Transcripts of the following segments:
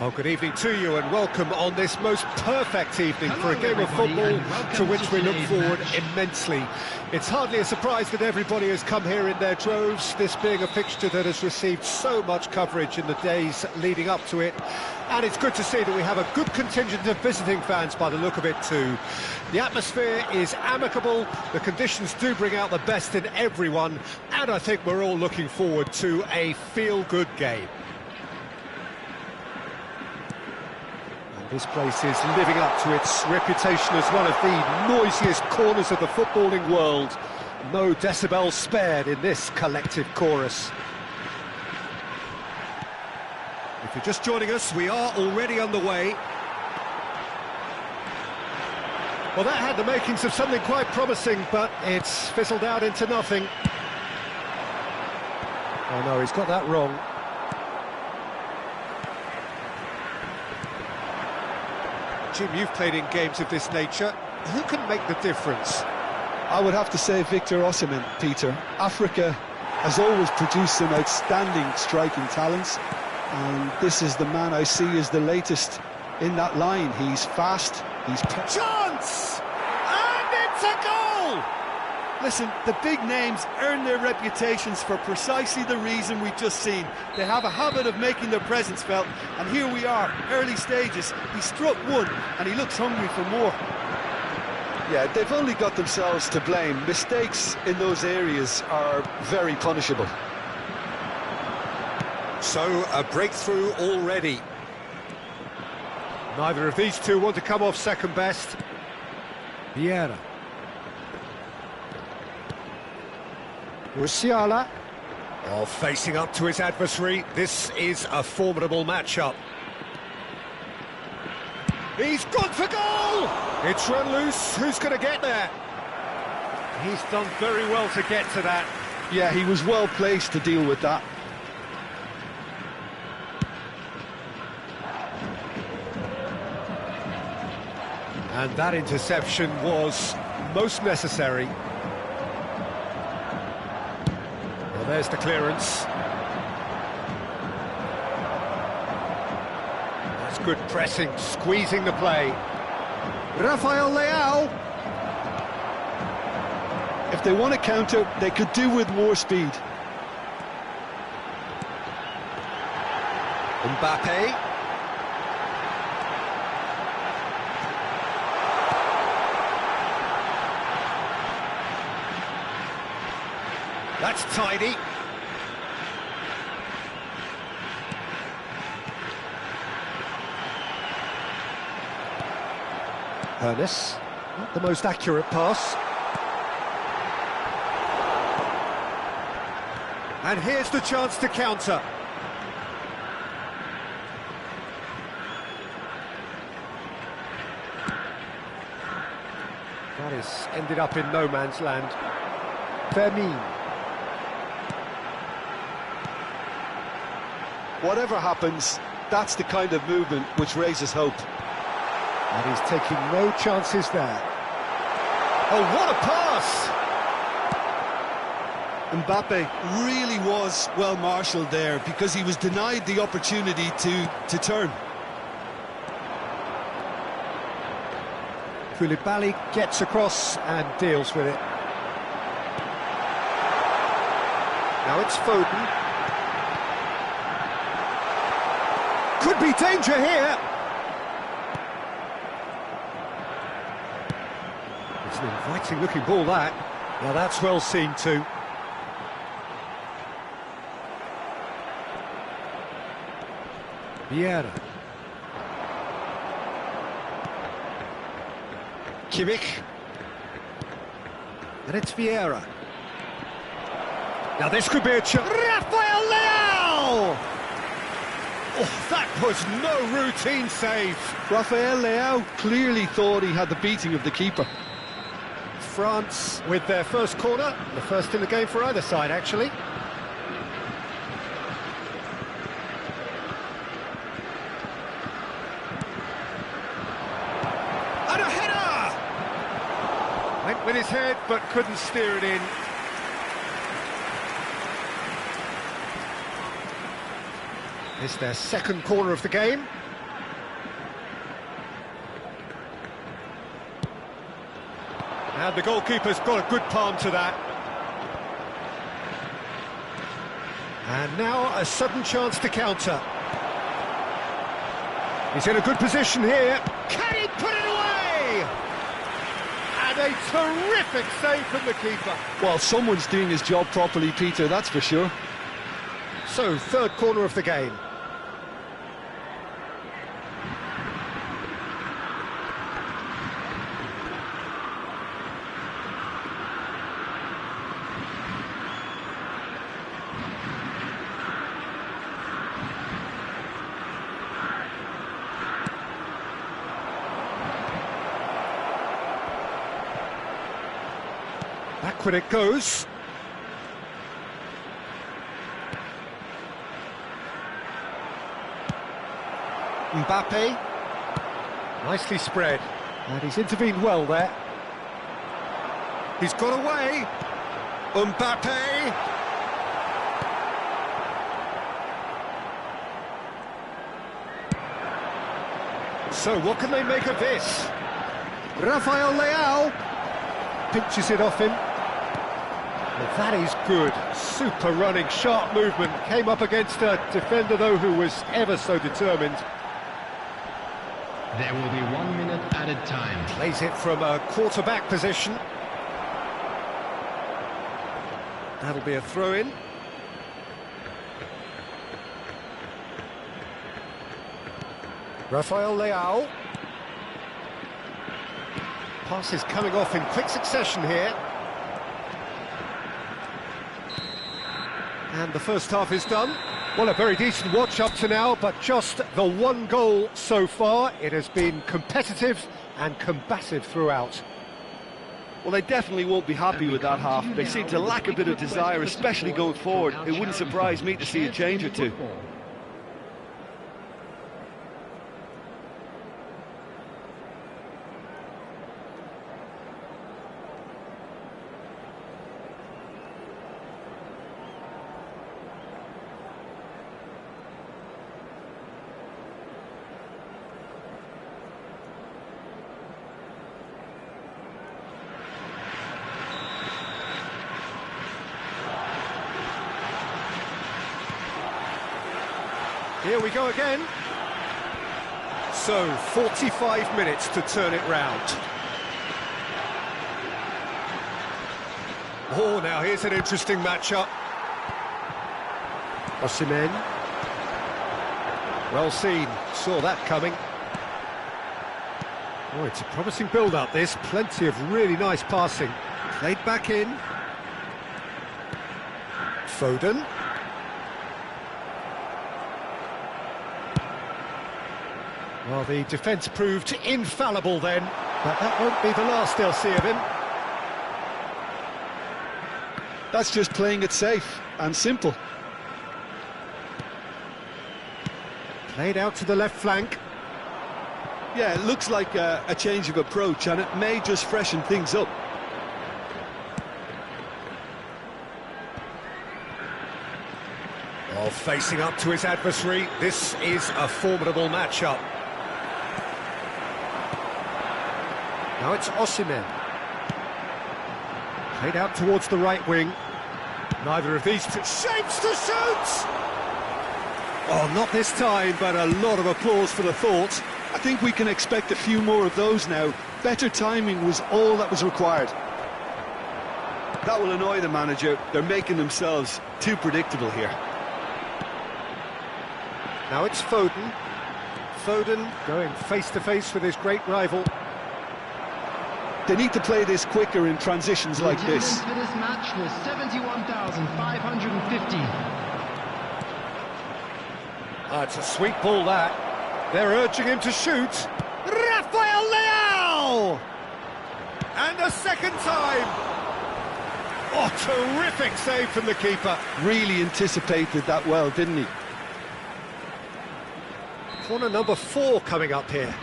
Well, good evening to you and welcome on this most perfect evening for a game of football to which we look forward immensely. It's hardly a surprise that everybody has come here in their droves, this being a fixture that has received so much coverage in the days leading up to it. And it's good to see that we have a good contingent of visiting fans by the look of it too. The atmosphere is amicable, the conditions do bring out the best in everyone, and I think we're all looking forward to a feel-good game. This place is living up to its reputation as one of the noisiest corners of the footballing world. No decibels spared in this collective chorus. If you're just joining us, we are already underway. Well, that had the makings of something quite promising, but it's fizzled out into nothing. Oh no, he's got that wrong. Jim, you've played in games of this nature. Who can make the difference? I would have to say Victor Osimhen, Peter. Africa has always produced some outstanding striking talents, and this is the man I see as the latest in that line. He's fast, he's... Chance! And it's a goal! Listen, the big names earn their reputations for precisely the reason we've just seen. They have a habit of making their presence felt, and here we are, early stages. He struck one, and he looks hungry for more. Yeah, they've only got themselves to blame. Mistakes in those areas are very punishable. So, a breakthrough already. Neither of these two want to come off second best. Vieira. Musiala. Oh, facing up to his adversary. This is a formidable matchup. He's gone for goal! It's run loose. Who's going to get there? He's done very well to get to that. Yeah, he was well placed to deal with that. And that interception was most necessary. Well, there's the clearance. That's good pressing, squeezing the play. Rafael Leao. If they want to counter, they could do with more speed. Mbappe. That's tidy. Ernest, not the most accurate pass. And here's the chance to counter. That is ended up in no man's land. Fermin. Whatever happens, that's the kind of movement which raises hope. And he's taking no chances there. Oh, what a pass! Mbappe really was well marshalled there because he was denied the opportunity to turn. Koulibaly gets across and deals with it. Now it's Foden. Could be danger here. It's an inviting looking ball, that. Now that's well seen too. Vieira. Kimmich. And it's Vieira. Now this could be a chance. Rafael Leao! Oh, that was no routine save. Rafael Leao clearly thought he had the beating of the keeper. France with their first corner, the first in the game for either side, actually. And a header! Went with his head, but couldn't steer it in. It's their second corner of the game. And the goalkeeper's got a good palm to that. And now a sudden chance to counter. He's in a good position here. Can he put it away? And a terrific save from the keeper. Well, someone's doing his job properly, Peter, that's for sure. So, third corner of the game. Backward it goes. Mbappe. Nicely spread. And he's intervened well there. He's got away. Mbappe. So what can they make of this? Rafael Leao pinches it off him. Well, that is good. Super running, sharp movement. Came up against a defender, though, who was ever so determined. There will be 1 minute added time. Plays it from a quarterback position. That'll be a throw-in. Rafael Leao. Pass is coming off in quick succession here. And the first half is done. Well, a very decent watch up to now, but just the one goal so far. It has been competitive and combative throughout. Well, they definitely won't be happy with that half. They seem to lack a bit of desire, especially going forward. It wouldn't surprise me to see a change or two. Here we go again. So, 45 minutes to turn it round. Oh, now here's an interesting matchup. Osimhen. Well seen, saw that coming. Oh, it's a promising build-up, this. Plenty of really nice passing. Played back in. Foden. Well, the defence proved infallible then, but that won't be the last they'll see of him. That's just playing it safe and simple. Played out to the left flank. Yeah, it looks like a change of approach, and it may just freshen things up. Well, facing up to his adversary, this is a formidable matchup. Now it's Osimhen. Played out towards the right wing. Neither of these two shapes to shoot! Oh, not this time, but a lot of applause for the thought. I think we can expect a few more of those now. Better timing was all that was required. That will annoy the manager. They're making themselves too predictable here. Now it's Foden. Foden going face-to-face with his great rival. They need to play this quicker in transitions like this. The attendance for this match was 71,550. It's a sweet ball, that. They're urging him to shoot. Rafael Leao! And a second time. Oh, terrific save from the keeper. Really anticipated that well, didn't he? Corner number 4 coming up here.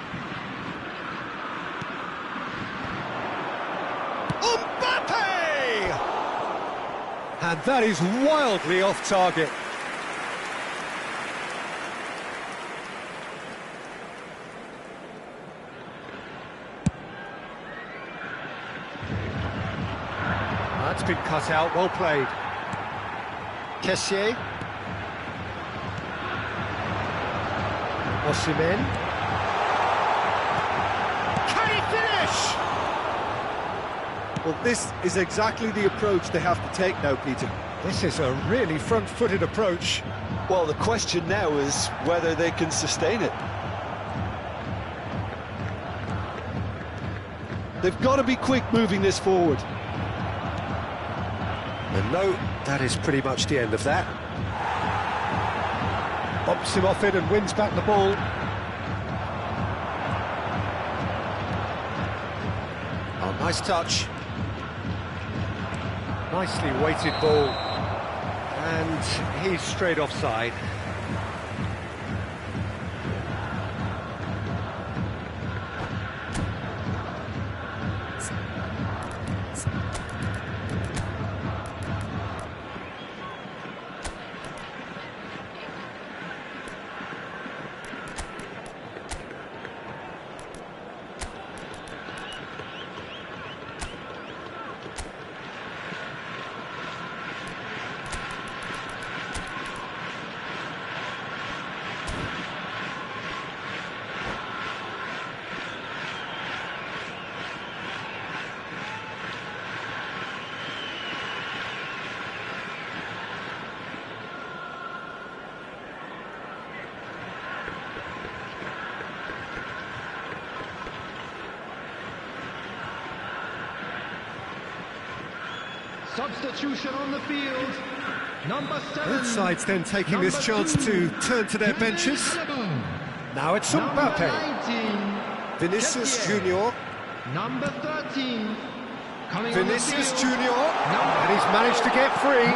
Mbappe! And that is wildly off target. been cut out, well played. Kessié. Osimhen. Can he finish? Well, this is exactly the approach they have to take now, Peter. This is a really front-footed approach. Well, the question now is whether they can sustain it. They've got to be quick moving this forward. And no, that is pretty much the end of that. Bumps him off it and wins back the ball. Oh, nice touch. Nicely weighted ball. And he's straight offside. Substitution on the field. Number 7. Both sides then taking this chance to turn to their benches. Now it's Mbappe. 19. Vinicius Junior. Number 13. Coming Vinicius on the field. Junior. And he's managed to get free.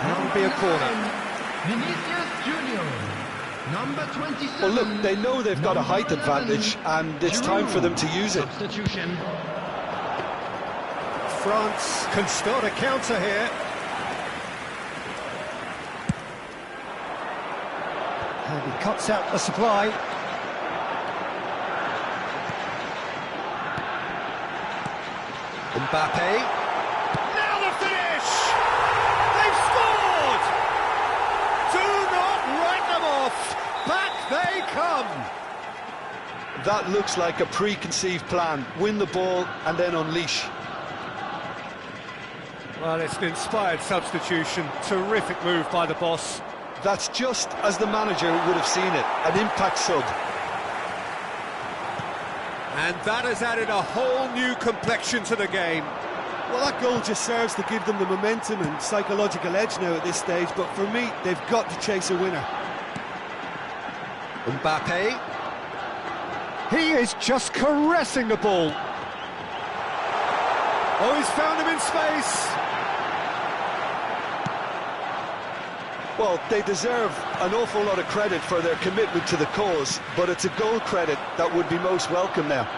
That'll be a corner. Vinicius Junior. Number 27. Well, look, they know they've got a height advantage, and it's time for them to use it. Substitution. France can start a counter here. And he cuts out the supply. Mbappe. Now the finish! They've scored! Do not write them off! Back they come! That looks like a preconceived plan. Win the ball and then unleash. Well, it's an inspired substitution. Terrific move by the boss. That's just as the manager would have seen it, an impact sub. And that has added a whole new complexion to the game. Well, that goal just serves to give them the momentum and psychological edge now at this stage, but for me, they've got to chase a winner. Mbappe. He is just caressing the ball. Oh, he's found him in space. Well, they deserve an awful lot of credit for their commitment to the cause, but it's a goal credit that would be most welcome now.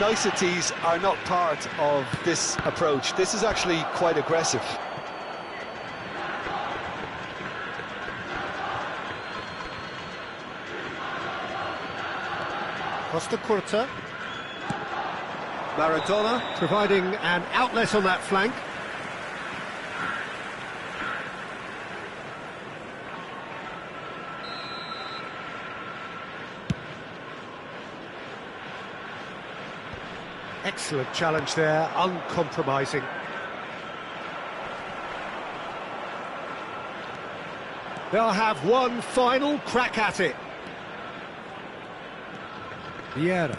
Niceties are not part of this approach. This is actually quite aggressive. Costa Curta. Maradona providing an outlet on that flank. Excellent challenge there, uncompromising. They'll have one final crack at it. Vieira.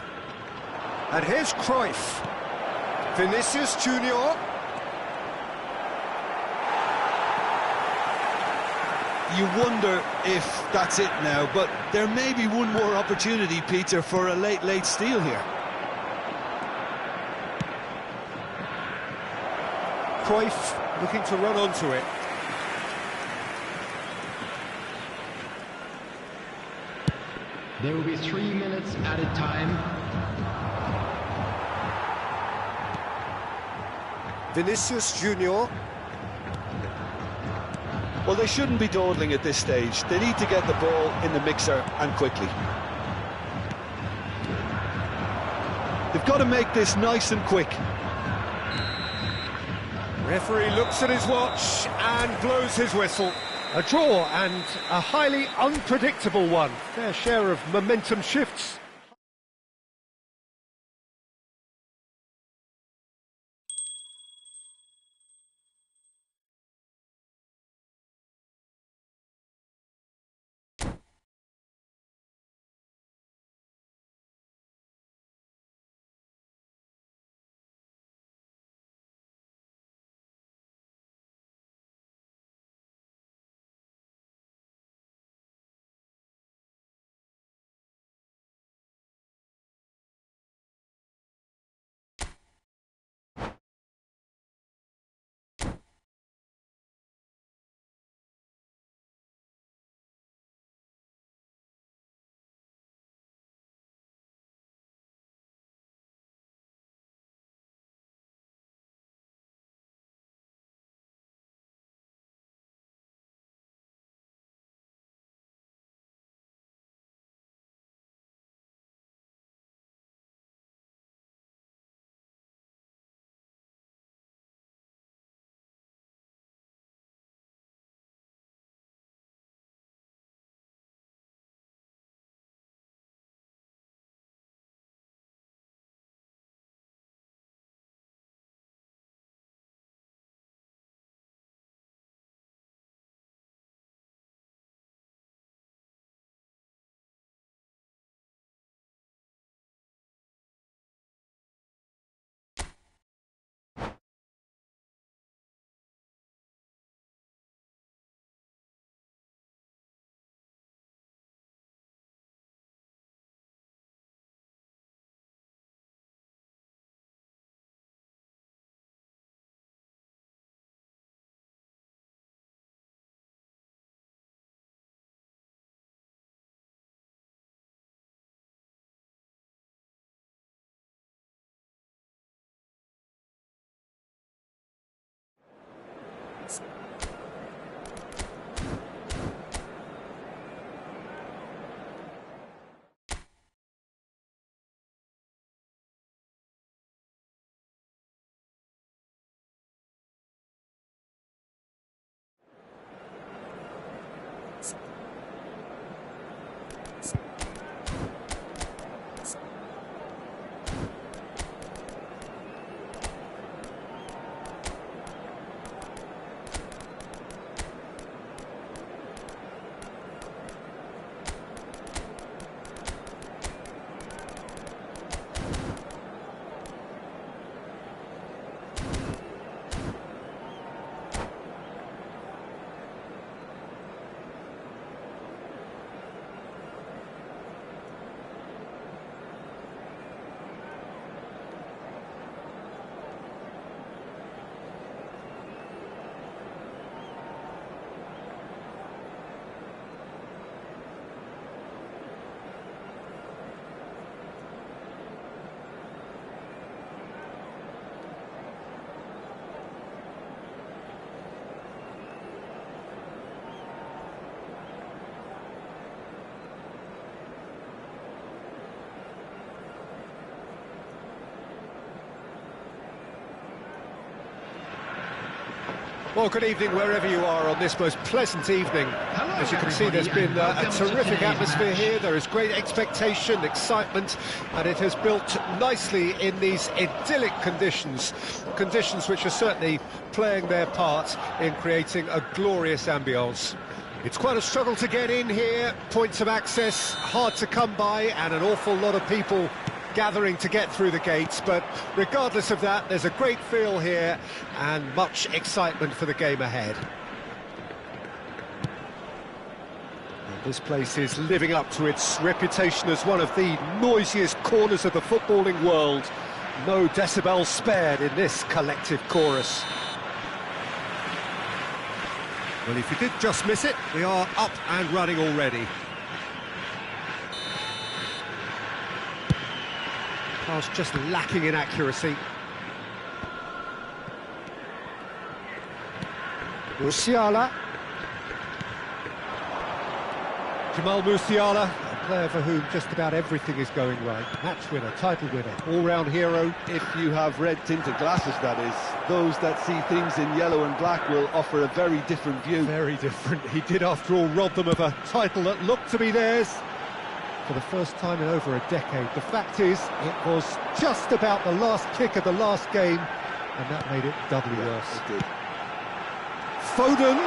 And here's Cruyff. Vinicius Junior. You wonder if that's it now, but there may be one more opportunity, Peter, for a late steal here. Cruyff looking to run onto it. There will be 3 minutes added time. Vinicius Junior. Well, they shouldn't be dawdling at this stage. They need to get the ball in the mixer and quickly. They've got to make this nice and quick. Referee looks at his watch and blows his whistle. A draw, and a highly unpredictable one. Fair share of momentum shifts. Well, good evening wherever you are on this most pleasant evening. As you can see, there's been a terrific atmosphere here. There is great expectation, excitement, and it has built nicely in these idyllic conditions. Conditions which are certainly playing their part in creating a glorious ambience. It's quite a struggle to get in here, points of access hard to come by, and an awful lot of people gathering to get through the gates, but regardless of that, there's a great feel here and much excitement for the game ahead. And this place is living up to its reputation as one of the noisiest corners of the footballing world. No decibels spared in this collective chorus. Well, if you did just miss it, we are up and running already. Pass just lacking in accuracy. Musiala. Jamal Musiala, a player for whom just about everything is going right. Match winner, title winner, all-round hero. If you have red tinted glasses, that is. Those that see things in yellow and black will offer a very different view. Very different. He did, after all, rob them of a title that looked to be theirs for the first time in over a decade. The fact is, it was just about the last kick of the last game, and that made it doubly worse. It did. Foden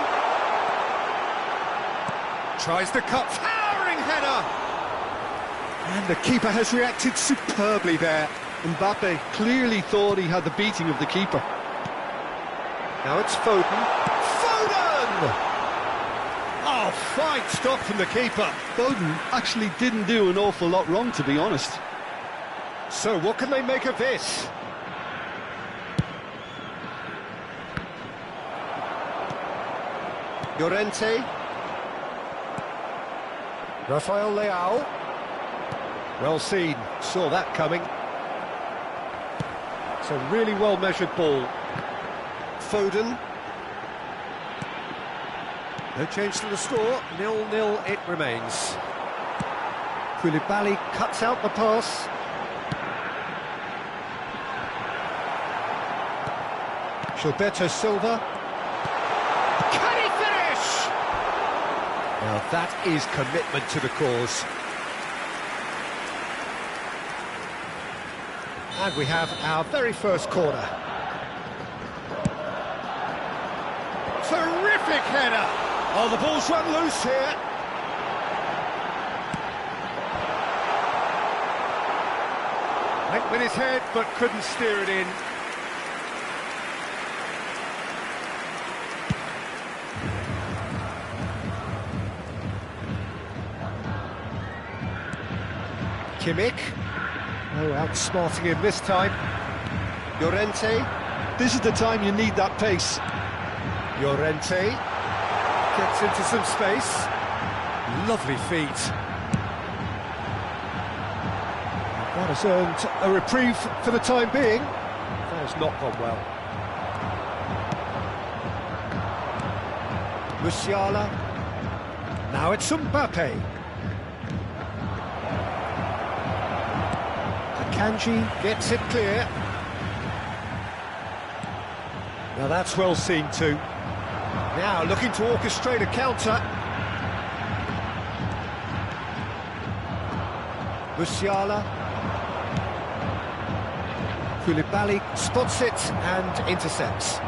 tries to cut, towering header, and the keeper has reacted superbly there. Mbappe clearly thought he had the beating of the keeper. Now it's Foden. Foden! Oh, fine stop from the keeper. Foden actually didn't do an awful lot wrong, to be honest. So what can they make of this? Llorente. Rafael Leao. Well seen, saw that coming. It's a really well-measured ball. Foden. No change to the score, 0-0 it remains. Koulibaly cuts out the pass. Gilberto Silva. Can he finish? Now that is commitment to the cause. And we have our very first corner. Terrific header! Oh, the ball's run loose here. Went with his head, but couldn't steer it in. Kimmich. Oh, outsmarting him this time. Llorente. This is the time you need that pace. Llorente gets into some space. Lovely feet. That has earned a reprieve for the time being. That has not gone well. Musiala. Now it's Mbappe. Akanji gets it clear. Now that's well seen too. Now looking to orchestrate a counter. Musiala. Koulibaly spots it and intercepts.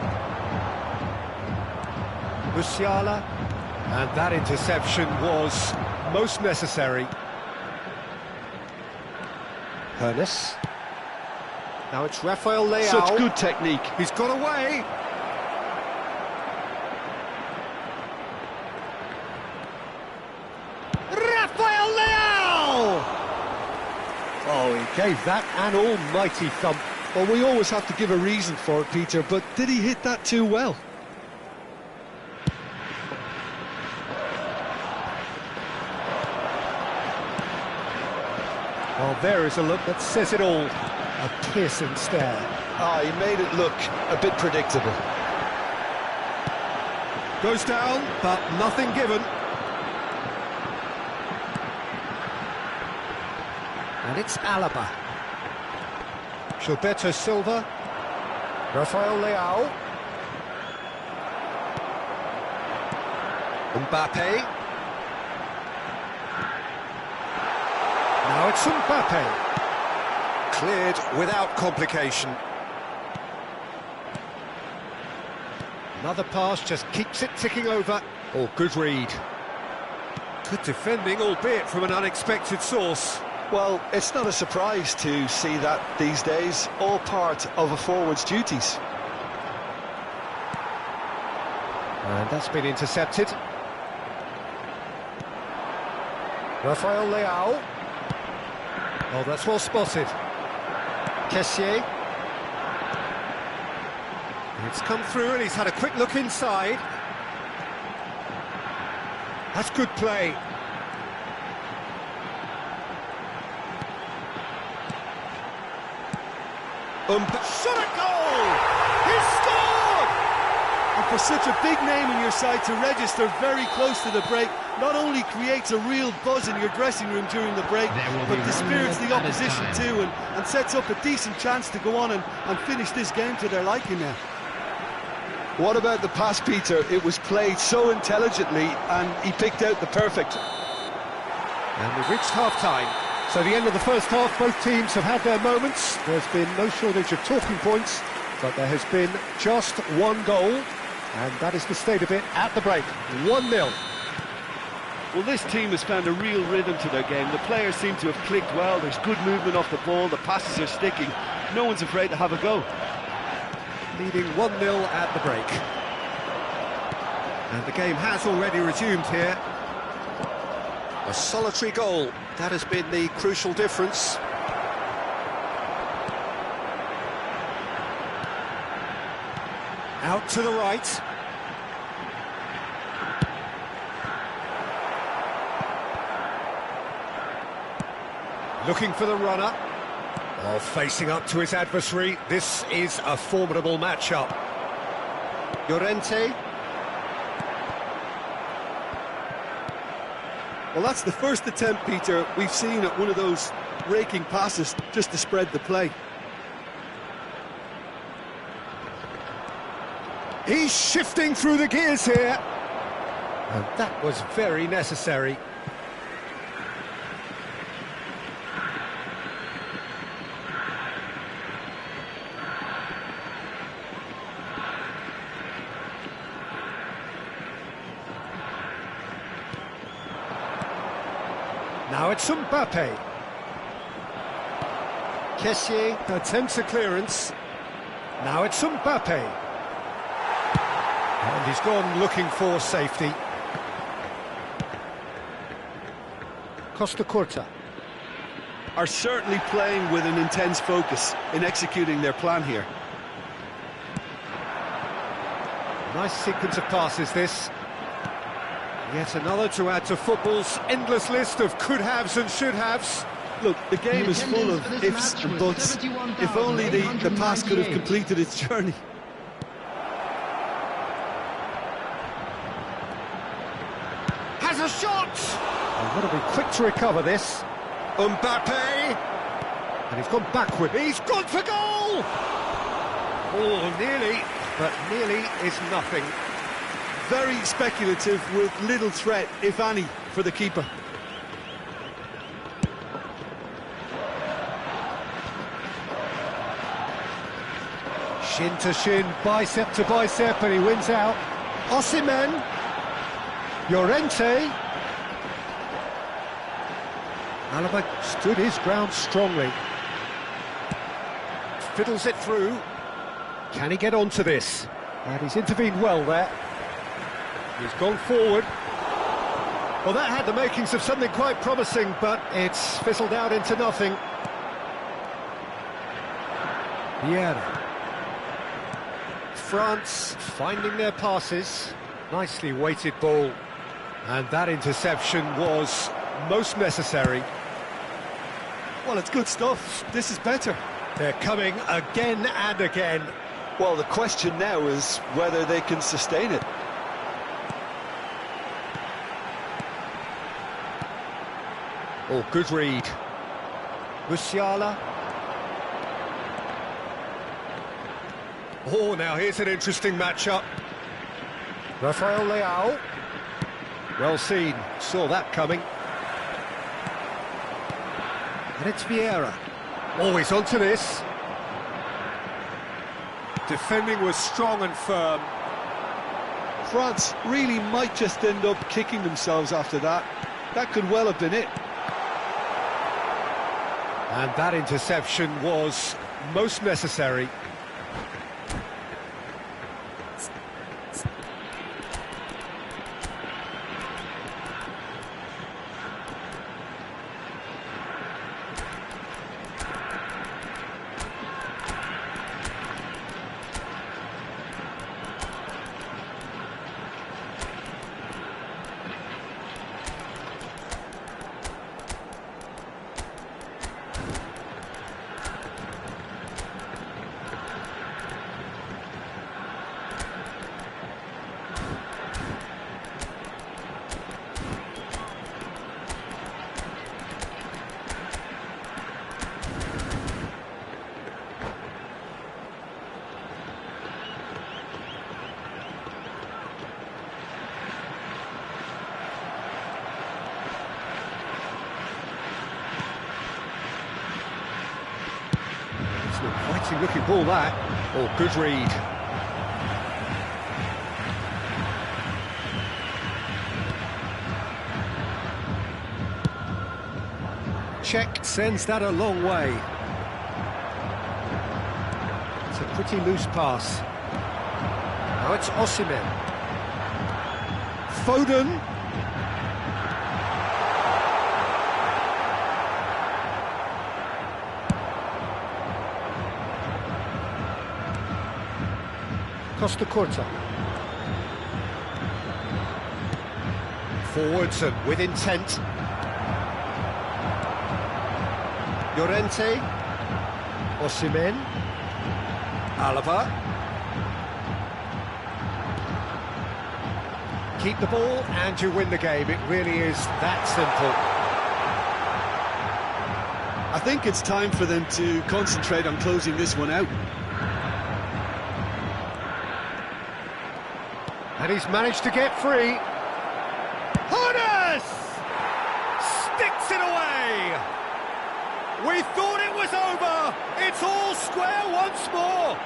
Musiala. And that interception was most necessary. Hernes. Now it's Rafael Leao. Such good technique. He's got away. Rafael Leao! Oh, he gave that an almighty thump. Well, we always have to give a reason for it, Peter, but did he hit that too well? Well, there is a look that says it all. A piercing stare. He made it look a bit predictable. Goes down, but nothing given. And it's Alaba. Gilberto Silva. Rafael Leao. Mbappe. Now it's Mbappe. Cleared without complication. Another pass just keeps it ticking over. Oh, good read. Good defending, albeit from an unexpected source. Well, it's not a surprise to see that these days, all part of a forward's duties. And that's been intercepted. Rafael Leao. Oh, that's well spotted. Kessié. It's come through and he's had a quick look inside. That's good play. Shot a goal! He scored! And for such a big name in your side to register very close to the break, not only creates a real buzz in your dressing room during the break, but dispirits the opposition too, and sets up a decent chance to go on and finish this game to their liking now. What about the pass, Peter? It was played so intelligently, and he picked out the perfect. And we've reached half-time. So the end of the first half, both teams have had their moments. There's been no shortage of talking points, but there has been just one goal, and that is the state of it at the break. 1-0. Well, this team has found a real rhythm to their game. The players seem to have clicked well. There's good movement off the ball. The passes are sticking. No one's afraid to have a go. Leading 1-0 at the break. And the game has already resumed here. A solitary goal, that has been the crucial difference. Out to the right. Looking for the runner. Oh, facing up to his adversary. This is a formidable matchup. Llorente. Well, that's the first attempt, Peter, we've seen at one of those raking passes just to spread the play. He's shifting through the gears here. And that was very necessary. Now it's Mbappe. Kessié attempts a clearance. Now it's Mbappe. And he's gone looking for safety. Costa Curta. Are certainly playing with an intense focus in executing their plan here. Nice sequence of passes, this. Yet another to add to football's endless list of could-haves and should-haves. Look, the game is full of ifs and buts. If only the pass could have completed its journey. Has a shot! I've got to be quick to recover this. Mbappe! And he's gone backward. He's gone for goal! Oh, nearly, but nearly is nothing. Very speculative with little threat, if any, for the keeper. Shin to shin, bicep to bicep, and he wins out. Osimhen. Llorente. Alaba stood his ground strongly. Fiddles it through. Can he get onto this? And he's intervened well there. He's gone forward. Well, that had the makings of something quite promising, but it's fizzled out into nothing. Vieira. France finding their passes. Nicely weighted ball. And that interception was most necessary. Well, it's good stuff. This is better. They're coming again and again. Well, the question now is whether they can sustain it. Oh, good read. Musiala. Oh, now here's an interesting matchup. Rafael Leao. Well seen, saw that coming. And it's Vieira. Always onto this. Defending was strong and firm. France really might just end up kicking themselves after that. That could well have been it. And that interception was most necessary. looking ball that. Oh, good read. Check sends that a long way. It's a pretty loose pass. Now it's Osimhen. Foden. Costa Curta. Forwards and with intent. Llorente. Osimhen. Alaba. Keep the ball and you win the game. It really is that simple. I think it's time for them to concentrate on closing this one out. And he's managed to get free. Hones! Sticks it away! We thought it was over! It's all square once more!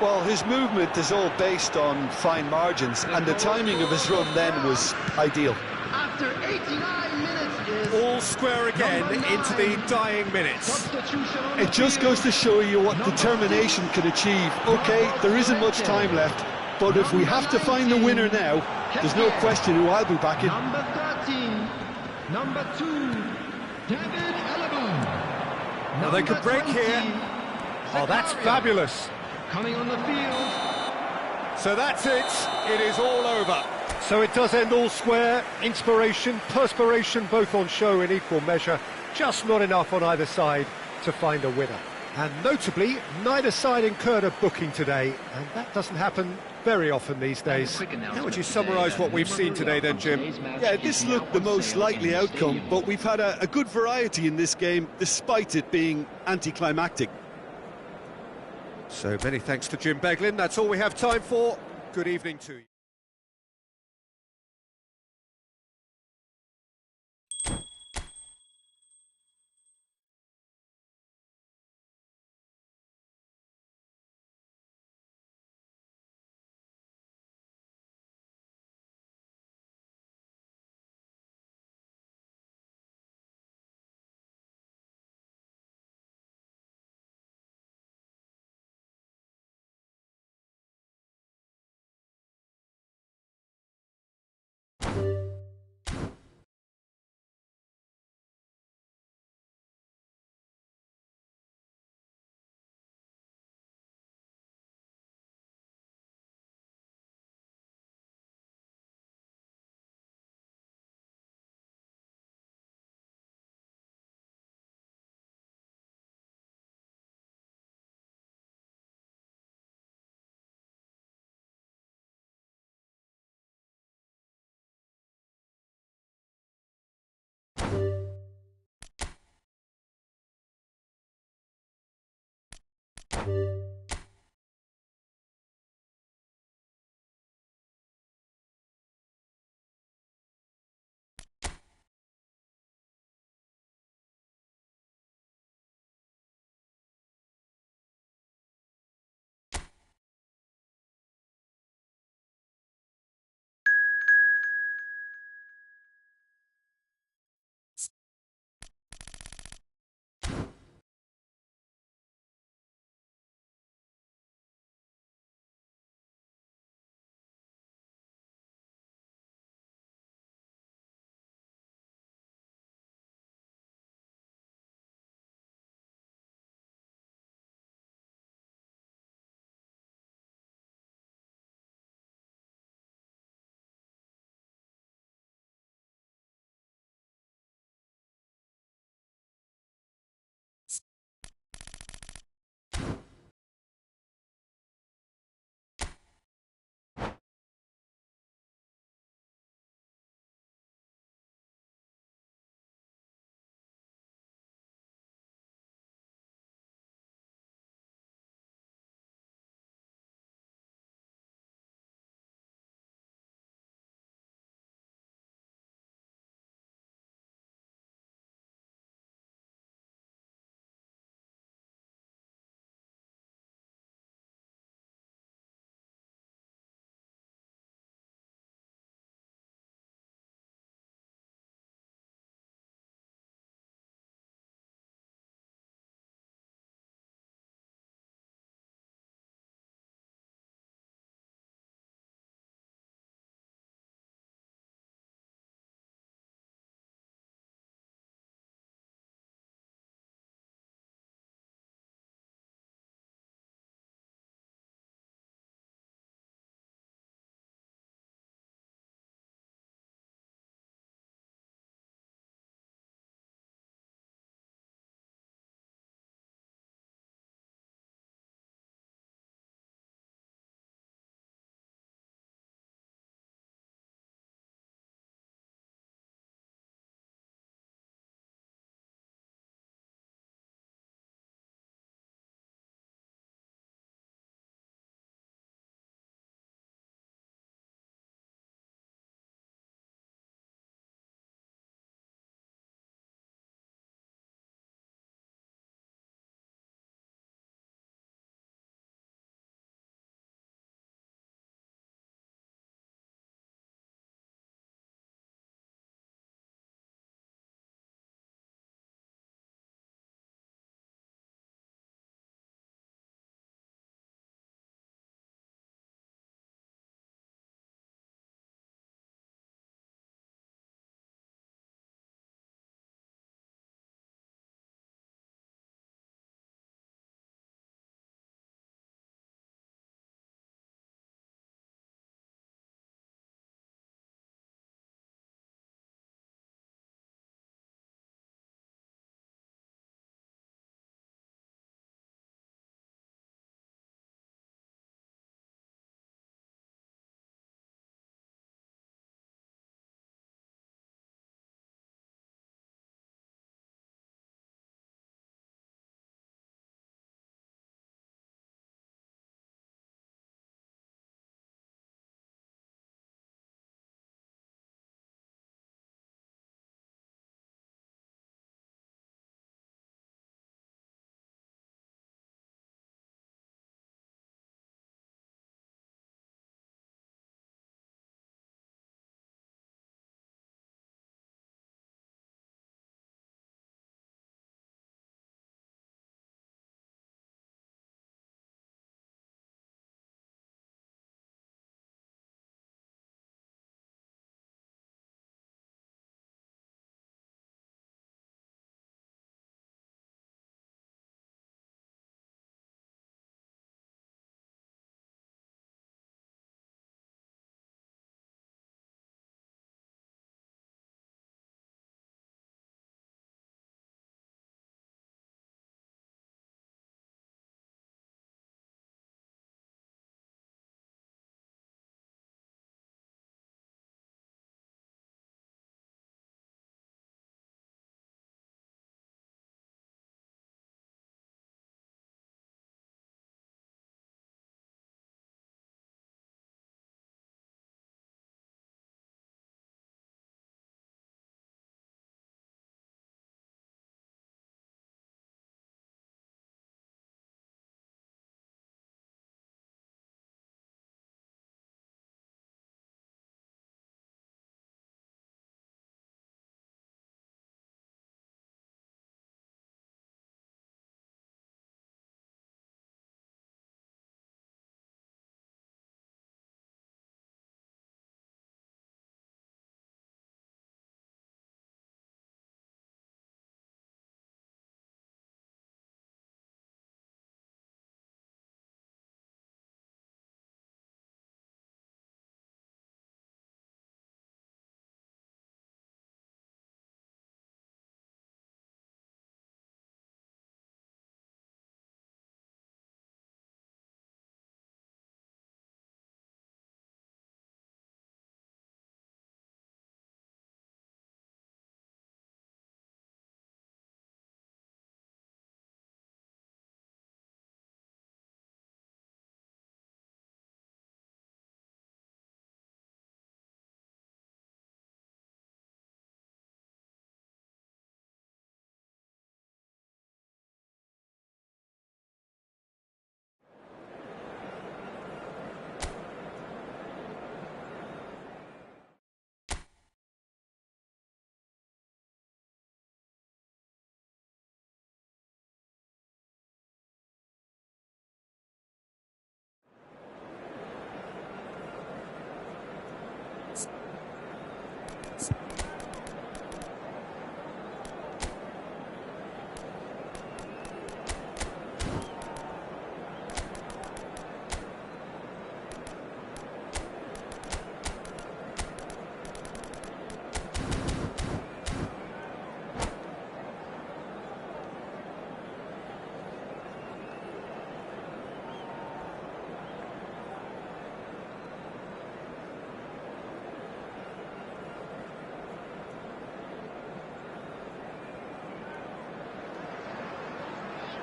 Well, his movement is all based on fine margins, and the timing of his run then was ideal. After 89 minutes is All square again into the dying minutes. substitution on the It just field. goes to show you what determination can achieve. OK, there isn't much time left, but if we have to find the winner now, there's no question who I'll be backing. Number 13, number 2, David Alaba. Now they could break here. Oh, that's fabulous. Coming on the field. So that's it. It is all over. So it does end all square. Inspiration, perspiration, both on show in equal measure. Just not enough on either side to find a winner. And notably, neither side incurred a booking today, and that doesn't happen very often these days. How would you summarise what we've seen today then, Jim? Yeah, this looked the most likely outcome, but we've had a good variety in this game, despite it being anticlimactic. So many thanks to Jim Beglin. That's all we have time for. Good evening to you.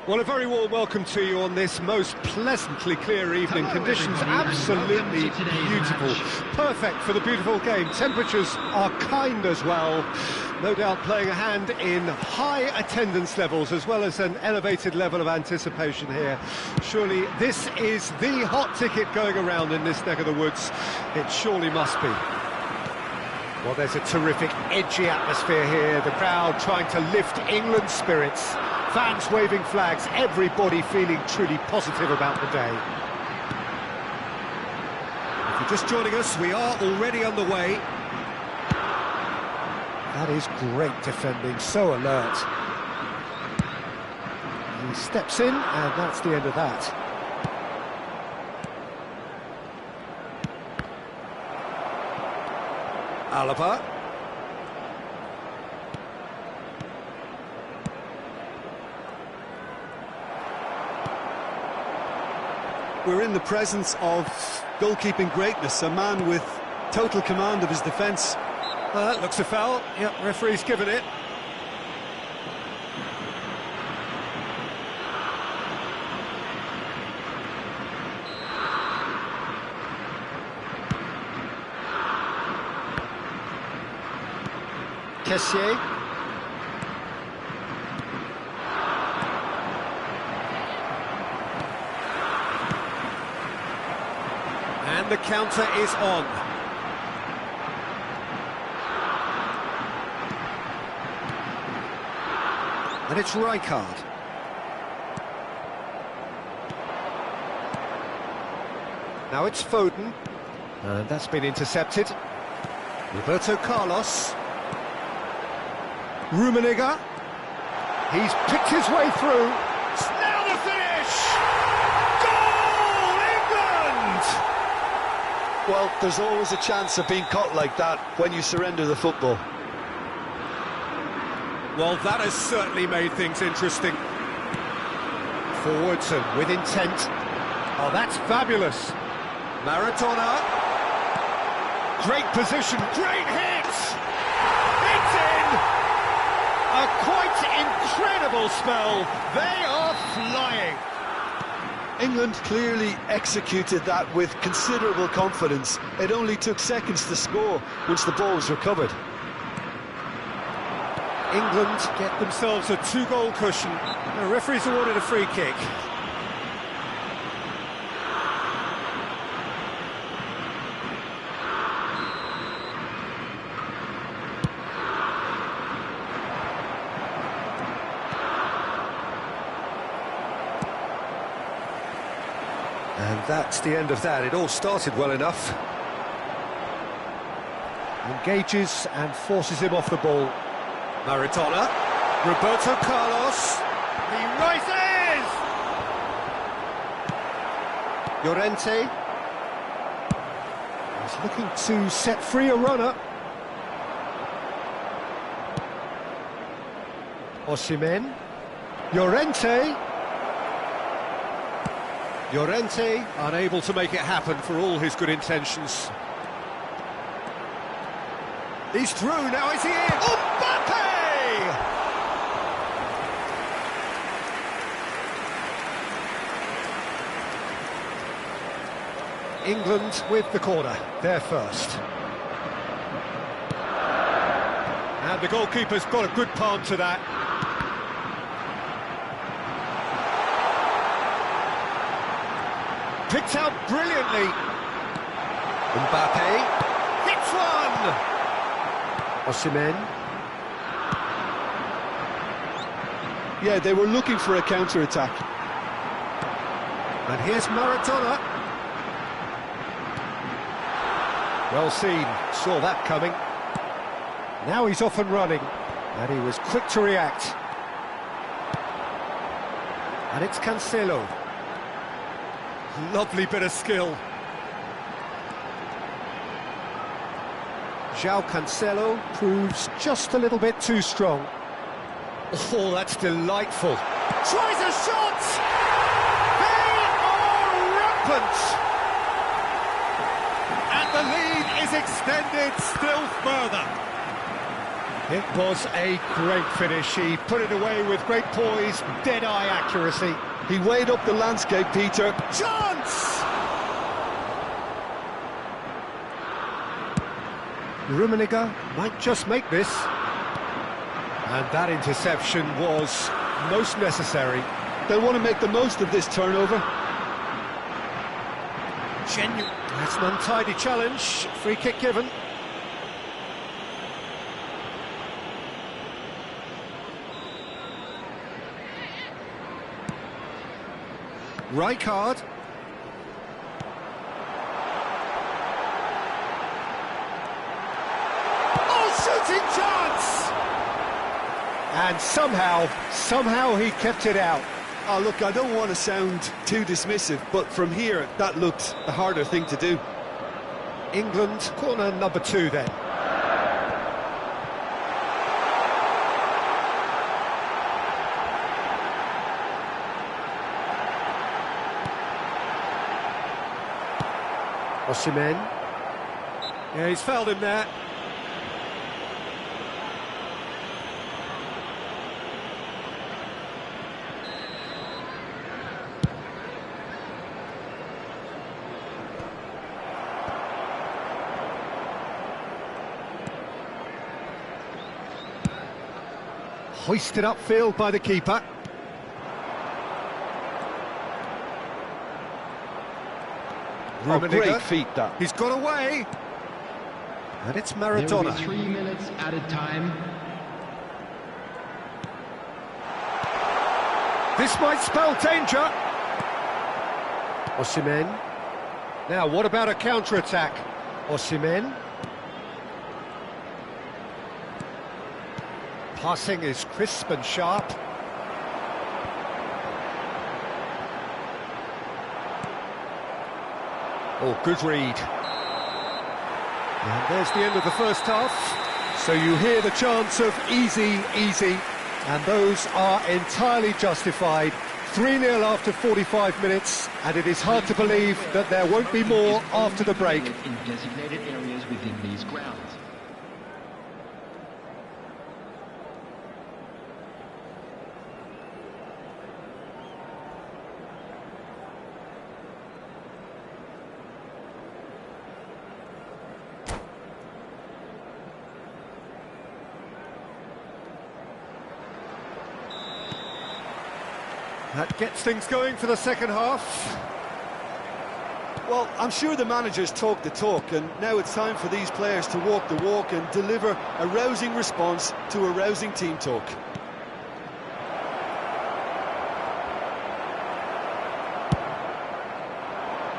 Well, a very warm welcome to you on this most pleasantly clear evening. Hello, Conditions everybody, absolutely and welcome to today's beautiful. match. Perfect for the beautiful game. Temperatures are kind as well. No doubt playing a hand in high attendance levels as well as an elevated level of anticipation here. Surely this is the hot ticket going around in this neck of the woods. It surely must be. Well, there's a terrific edgy atmosphere here. The crowd trying to lift England's spirits. Fans waving flags, everybody feeling truly positive about the day. If you're just joining us, we are already underway. That is great defending, so alert. He steps in, and that's the end of that. Alaba. We're in the presence of goalkeeping greatness, a man with total command of his defence. That looks a foul. Yep, referee's given it. Kessié. And the counter is on. And it's Rijkaard. Now it's Foden. And that's been intercepted. Roberto Carlos. Rummenigge. He's picked his way through. Now the finish! Goal, England! Well, there's always a chance of being caught like that when you surrender the football. Well, that has certainly made things interesting. Forwards and with intent. Oh, that's fabulous. Maradona. Great position, great hit! It's in! A quite incredible spell. They are flying. England clearly executed that with considerable confidence. It only took seconds to score once the ball was recovered. England get themselves a two-goal cushion. The referee's awarded a free kick. And that's the end of that. It all started well enough. Engages and forces him off the ball. Maradona. Roberto Carlos. He rises! Llorente. He's looking to set free a runner. Osimhen. Llorente. Llorente unable to make it happen for all his good intentions. He's through, now is he in? Mbappe! England with the corner, they're first. And the goalkeeper's got a good palm to that. Picked out brilliantly. Mbappe hits one. Osimhen. Yeah, they were looking for a counter-attack. And here's Maradona. Well seen, saw that coming. Now he's off and running. And he was quick to react. And it's Cancelo. Lovely bit of skill. João Cancelo proves just a little bit too strong. Oh, that's delightful. Tries a shot! They are rampant! And the lead is extended still further. It was a great finish. He put it away with great poise, dead-eye accuracy. He weighed up the landscape, Peter. Chance! Rummenigge might just make this. And that interception was most necessary. They'll want to make the most of this turnover. That's an untidy challenge. Free kick given. Rijkaard. Oh, shooting chance! And somehow he kept it out. Oh, look, I don't want to sound too dismissive, but from here, that looked the harder thing to do. England, corner number 2 then. Osimhen. Yeah, he's fouled him there. Hoisted upfield by the keeper. Oh, great feat, that. He's got away. And it's There will Maradona. be 3 minutes added time. This might spell danger. Osimhen. Now, what about a counter-attack? Osimhen. Passing is crisp and sharp. Oh, good read. And there's the end of the first half. So you hear the chants of easy, easy, and those are entirely justified. 3-0 after 45 minutes, and it is hard to believe that there won't be more after the break. In designated areas within these grounds. That gets things going for the second half. Well, I'm sure the managers talk the talk, and now it's time for these players to walk the walk and deliver a rousing response to a rousing team talk.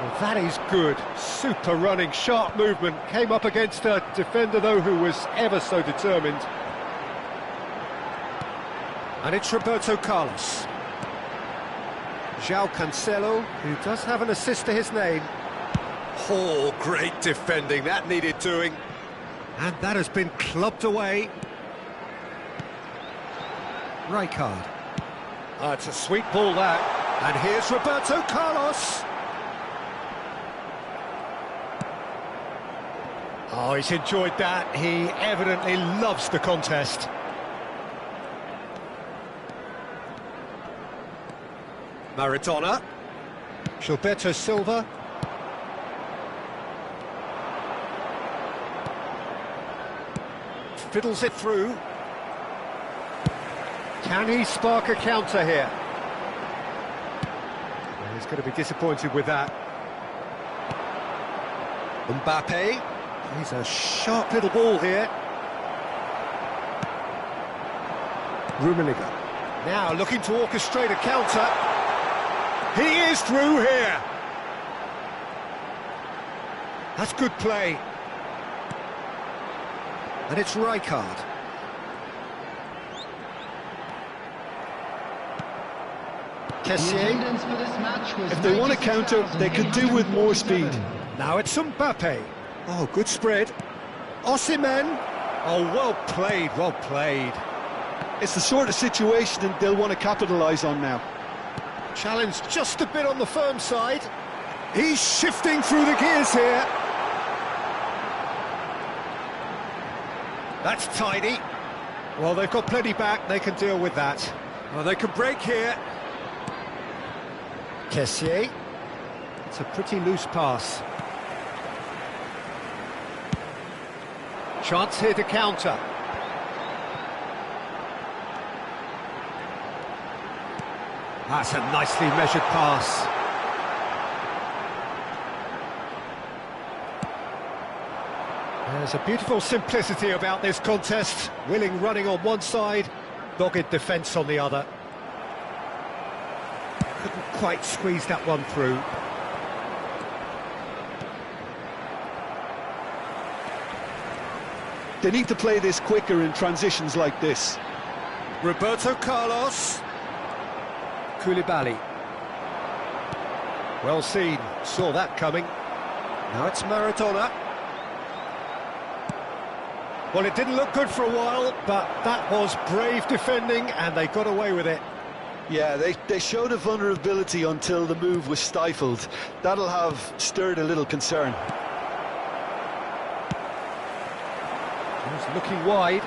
Well, that is good. Super running, sharp movement. Came up against a defender, though, who was ever so determined. And it's Roberto Carlos. João Cancelo, who does have an assist to his name. Oh, great defending. That needed doing. And that has been clubbed away. Rijkaard. Oh, it's a sweet ball, that. And here's Roberto Carlos. Oh, he's enjoyed that. He evidently loves the contest. Maradona. Gilberto Silva. Fiddles it through. Can he spark a counter here? Well, he's going to be disappointed with that. Mbappe. He's a sharp little ball here. Rummenigge. Now looking to orchestrate a counter. He is through here. That's good play. And it's Rijkaard. Kessié. If they want to counter, they could do with more speed. Now it's Mbappe. Oh, good spread. Osimhen. Oh, well played, well played. It's the sort of situation they'll want to capitalise on now. Challenge just a bit on the firm side. He's shifting through the gears here. That's tidy. Well, they've got plenty back, they can deal with that. Well, they can break here. Kessié. It's a pretty loose pass. Chance here to counter. That's a nicely measured pass. There's a beautiful simplicity about this contest. Willing running on one side, dogged defence on the other. Couldn't quite squeeze that one through. They need to play this quicker in transitions like this. Roberto Carlos. Koulibaly. Well seen, saw that coming. Now it's Maradona. Well, it didn't look good for a while, but that was brave defending, and they got away with it. Yeah, they showed a vulnerability until the move was stifled. That'll have stirred a little concern. He's looking wide.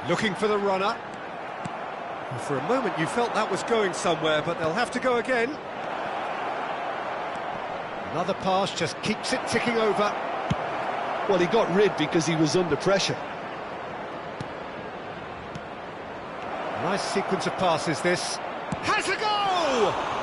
Looking for the runner. And for a moment you felt that was going somewhere, but they'll have to go again. Another pass just keeps it ticking over. Well, he got rid because he was under pressure. Nice sequence of passes this. Has a goal!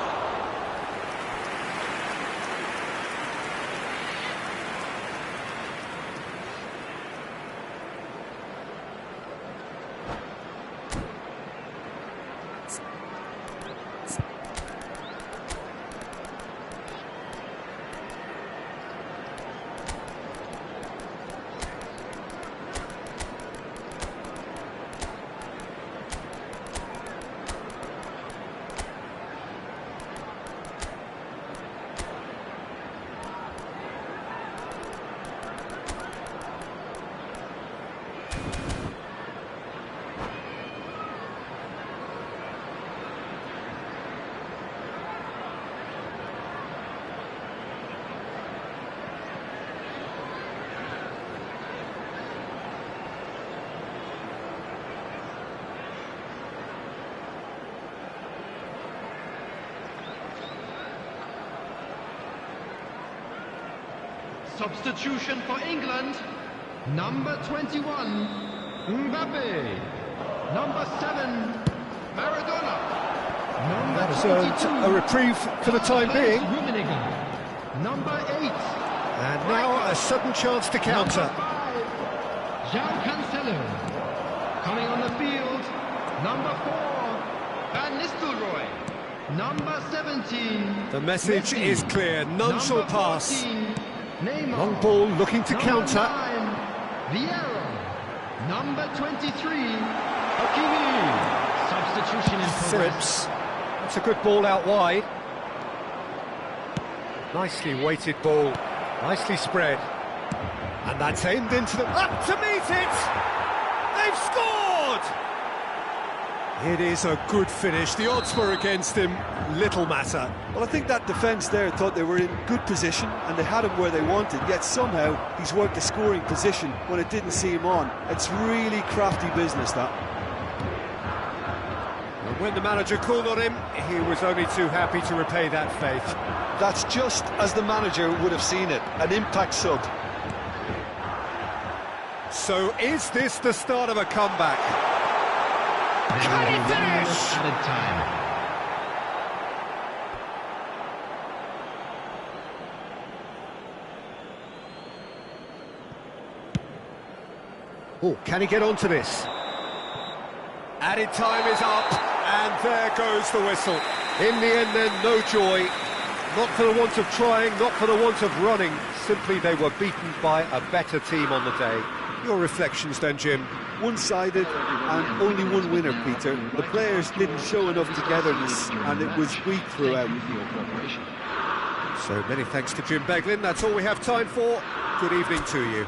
Substitution for England, number 21, Mbappe. Number 7, Maradona. Number That's 22, a reprieve for the time being. Rummenigge. Number 8. And now a sudden chance to counter. Number 5, João Cancelo. Coming on the field, number 4, Van Nistelrooy. Number 17. The message Messi. is clear, none shall Number pass. 14, Neymar. Long ball looking to Number counter. 9, Vieira. Number 23, Hakimi. Substitution in progress. Phillips. That's a good ball out wide. Nicely weighted ball, nicely spread. And that's aimed into the... Up to meet it! They've scored! It is a good finish. The odds were against him, little matter. Well, I think that defence there thought they were in good position and they had him where they wanted, yet somehow he's worked a scoring position when it didn't see him on. It's really crafty business, that. And when the manager called on him, he was only too happy to repay that faith. That's just as the manager would have seen it, an impact sub. So is this the start of a comeback? Can he finish? Added time. Oh, can he get onto this? Added time is up, and there goes the whistle. In the end then, no joy. Not for the want of trying, not for the want of running. Simply they were beaten by a better team on the day. Your reflections then, Jim? One-sided and only one winner, Peter. The players didn't show enough togetherness and it was weak throughout. So many thanks to Jim Beglin. That's all we have time for. Good evening to you.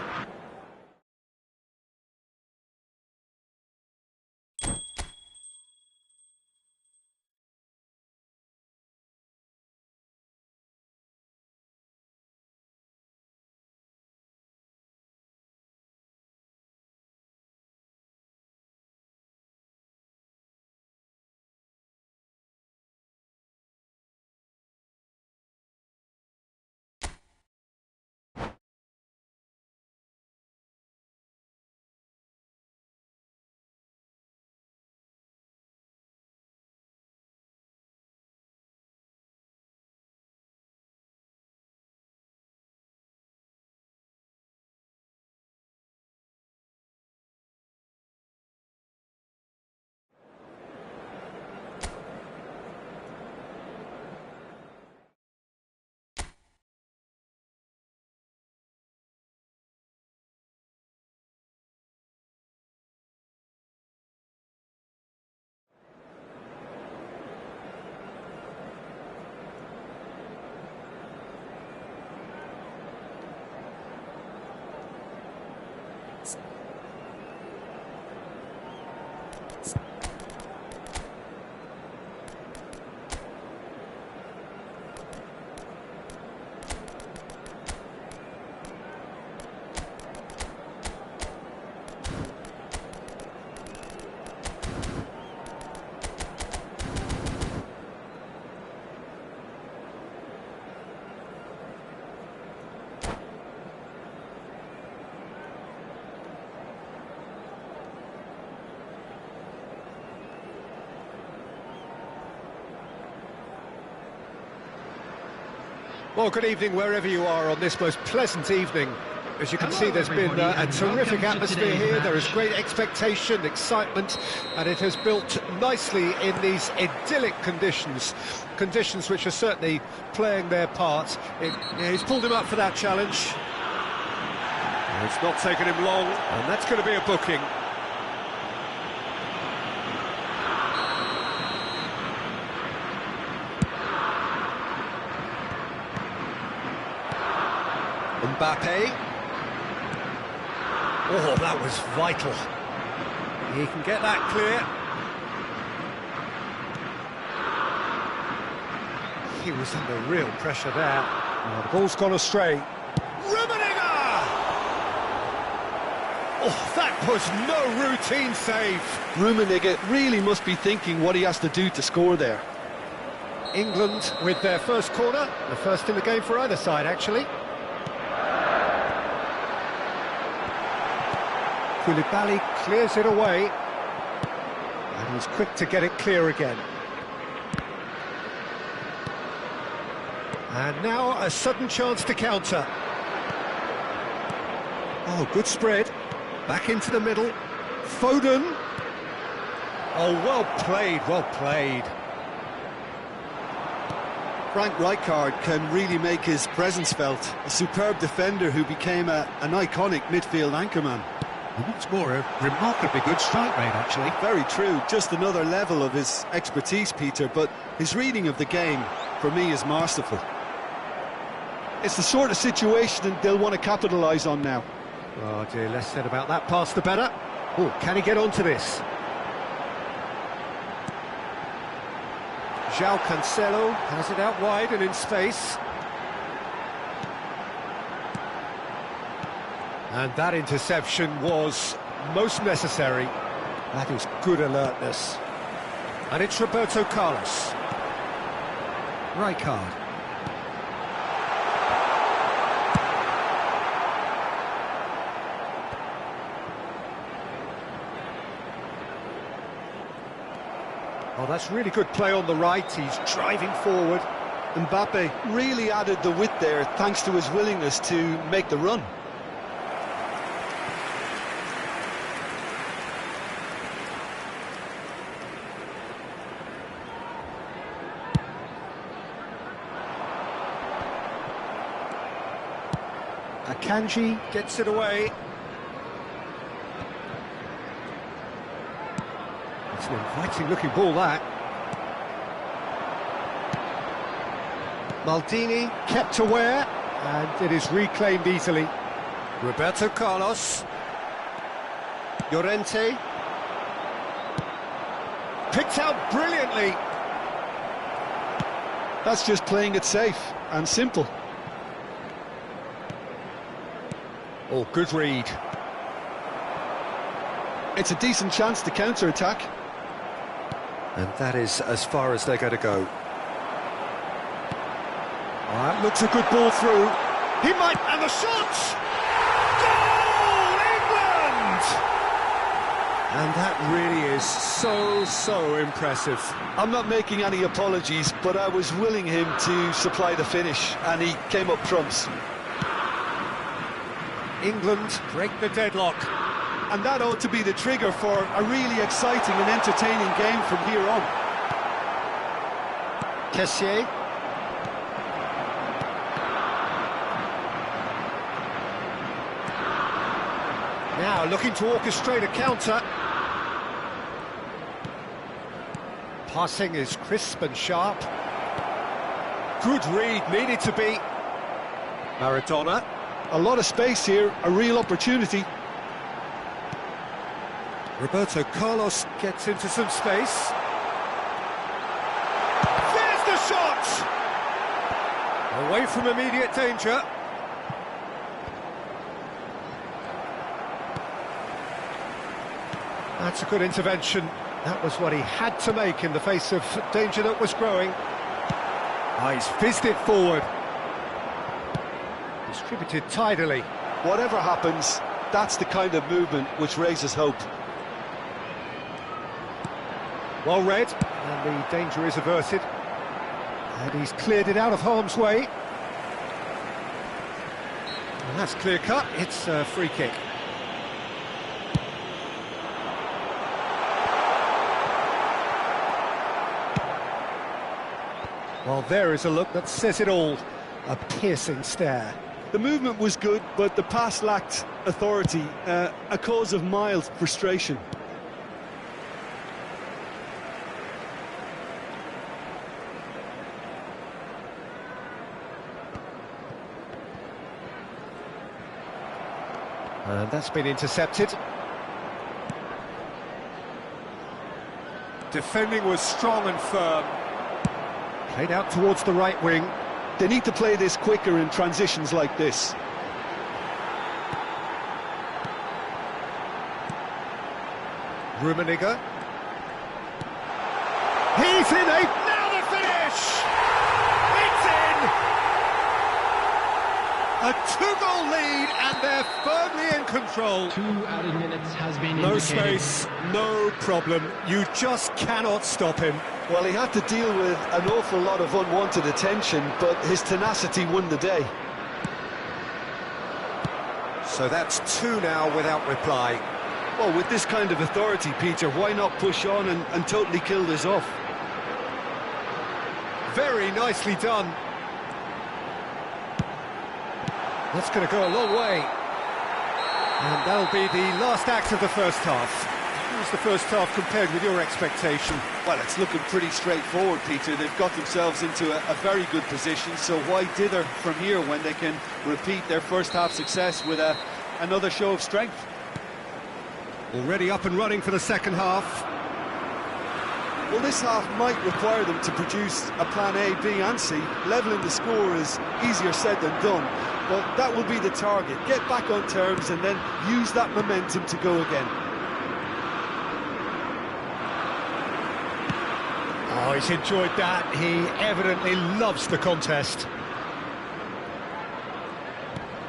Well, good evening wherever you are on this most pleasant evening. As you can see, there's been a terrific atmosphere here. There is great expectation, excitement, and it has built nicely in these idyllic conditions. Conditions which are certainly playing their part. He's pulled him up for that challenge. It's not taken him long, and that's going to be a booking. Mbappe. Oh, that was vital. He can get that clear. He was under real pressure there. Oh, the ball's gone astray. Rummenigge! Oh, that was no routine save. Rummenigge really must be thinking what he has to do to score there. England with their first corner, the first in the game for either side, actually. Koulibaly clears it away, and he's quick to get it clear again. And now a sudden chance to counter. Oh, good spread. Back into the middle. Foden. Oh, well played, well played. Frank Rijkaard can really make his presence felt. A superb defender who became an iconic midfield anchorman. And what's more, a remarkably good strike rate, actually. Very true, just another level of his expertise, Peter, but his reading of the game, for me, is masterful. It's the sort of situation they'll want to capitalise on now. Oh dear, less said about that pass the better. Oh, can he get onto this? João Cancelo has it out wide and in space. And that interception was most necessary. That is good alertness. And it's Roberto Carlos. Rijkaard. Oh, that's really good play on the right. He's driving forward. Mbappe really added the width there thanks to his willingness to make the run. Akanji gets it away. It's an inviting looking ball, that. Maldini kept aware, and it is reclaimed easily. Roberto Carlos. Llorente. Picked out brilliantly. That's just playing it safe and simple. Oh, good read. It's a decent chance to counter-attack. And that is as far as they're going to go. That looks a good ball through. He might, and the shot! Goal, England! And that really is so impressive. I'm not making any apologies, but I was willing him to supply the finish, and he came up trumps. England break the deadlock. And that ought to be the trigger for a really exciting and entertaining game from here on. Kessié. Now looking to orchestrate a counter. Passing is crisp and sharp. Good read, needed to be. Maradona. A lot of space here, a real opportunity. Roberto Carlos gets into some space. There's the shot! Away from immediate danger. That's a good intervention. That was what he had to make in the face of danger that was growing. Oh, he's fizzed it forward. Distributed tidily. Whatever happens, that's the kind of movement which raises hope. Well read, and the danger is averted. And he's cleared it out of harm's way. And that's clear cut, it's a free kick. Well, there is a look that says it all. A piercing stare. The movement was good, but the pass lacked authority, a cause of mild frustration. And that's been intercepted. Defending was strong and firm. Played out towards the right wing. They need to play this quicker in transitions like this. Rummenigge. He's in a... Now the finish! It's in! A two-goal lead and they're firmly in control. 2 added minutes has been No indicated. space, no problem. You just cannot stop him. Well, he had to deal with an awful lot of unwanted attention, but his tenacity won the day. So that's 2 now without reply. Well, with this kind of authority, Peter, why not push on and totally kill this off? Very nicely done. That's going to go a long way. And that'll be the last act of the first half. How's the first half compared with your expectation? Well, it's looking pretty straightforward, Peter. They've got themselves into a very good position, so why dither from here when they can repeat their first half success with another show of strength? Already up and running for the second half. Well, this half might require them to produce a plan A, B and C. Levelling the score is easier said than done, but that will be the target. Get back on terms and then use that momentum to go again. Oh, he's enjoyed that. He evidently loves the contest.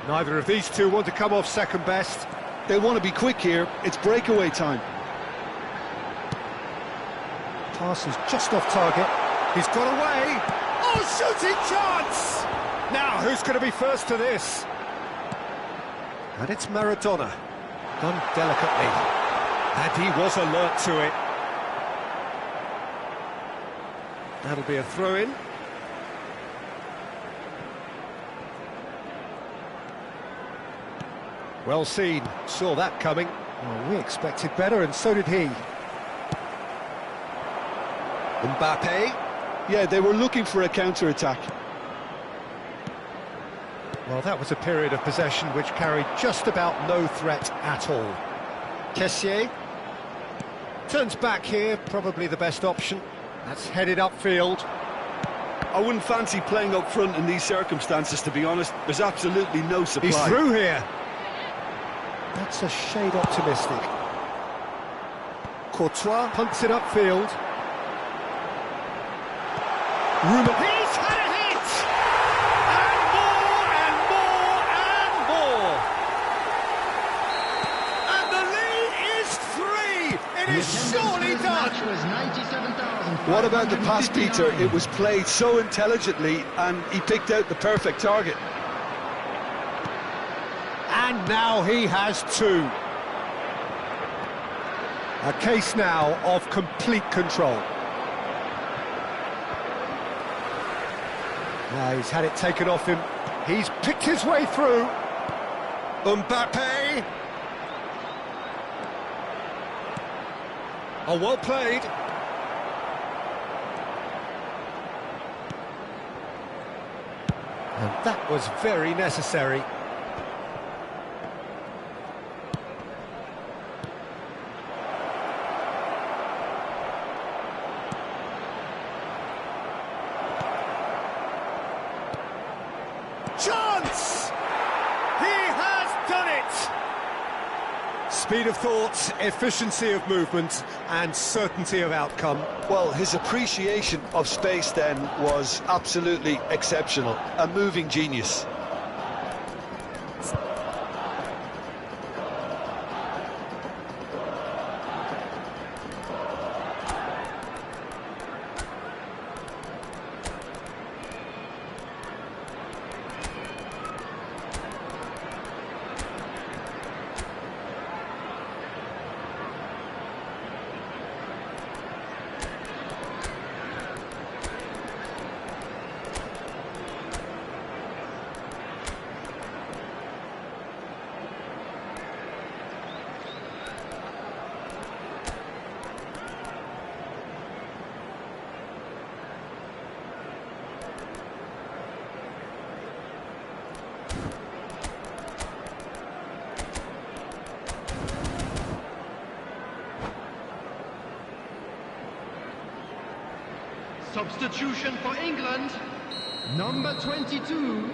Neither of these two want to come off second best. They want to be quick here. It's breakaway time. Pass is just off target. He's got away. Oh, shooting chance! Now, who's going to be first to this? And it's Maradona. Done delicately. And he was alert to it. That'll be a throw-in. Well seen. Saw that coming. Well, we expected better, and so did he. Mbappe. Yeah, they were looking for a counter-attack. Well, that was a period of possession which carried just about no threat at all. Kessié turns back here, probably the best option. That's headed upfield. I wouldn't fancy playing up front in these circumstances, to be honest. There's absolutely no supply. He's through here. That's a shade optimistic. Courtois punts it upfield. He's had a hit! And more, and more, and more! And the lead is 3! It is surely done! What about the pass, Peter? It was played so intelligently and he picked out the perfect target. And now he has 2. A case now of complete control. Now he's had it taken off him. He's picked his way through. Mbappe. Oh, well played. And that was very necessary. Chance! He has done it! Speed of thought, efficiency of movement, and certainty of outcome. Well, his appreciation of space then was absolutely exceptional. A moving genius. Substitution for England, number 22,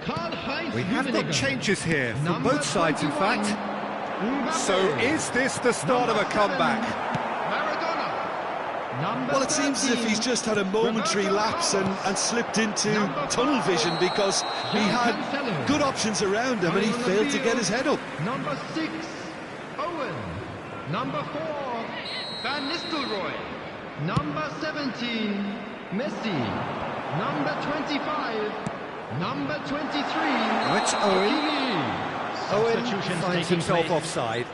Karl-Heinz We have got Rummenigge. changes here from Number both sides, in 21, fact. Mbappe. So is this the start of a comeback? Maradona. Number Well, it seems as if he's just had a momentary lapse and slipped into tunnel vision, because he had good options around him and he failed to get his head up. Number 6, Owen. Number 4, Van Nistelrooy. Number 17, Messi. Number 25, number 23. Now it's Owen. Hakimi. Owen Substitutions finds taking himself place. offside.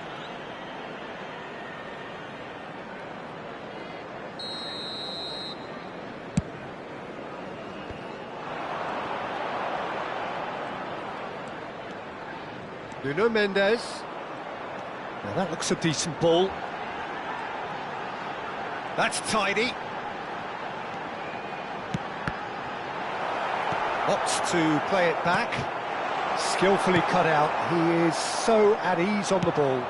Nuno Mendes. Now that looks a decent ball. That's tidy. Opts to play it back. Skillfully cut out. He is so at ease on the ball.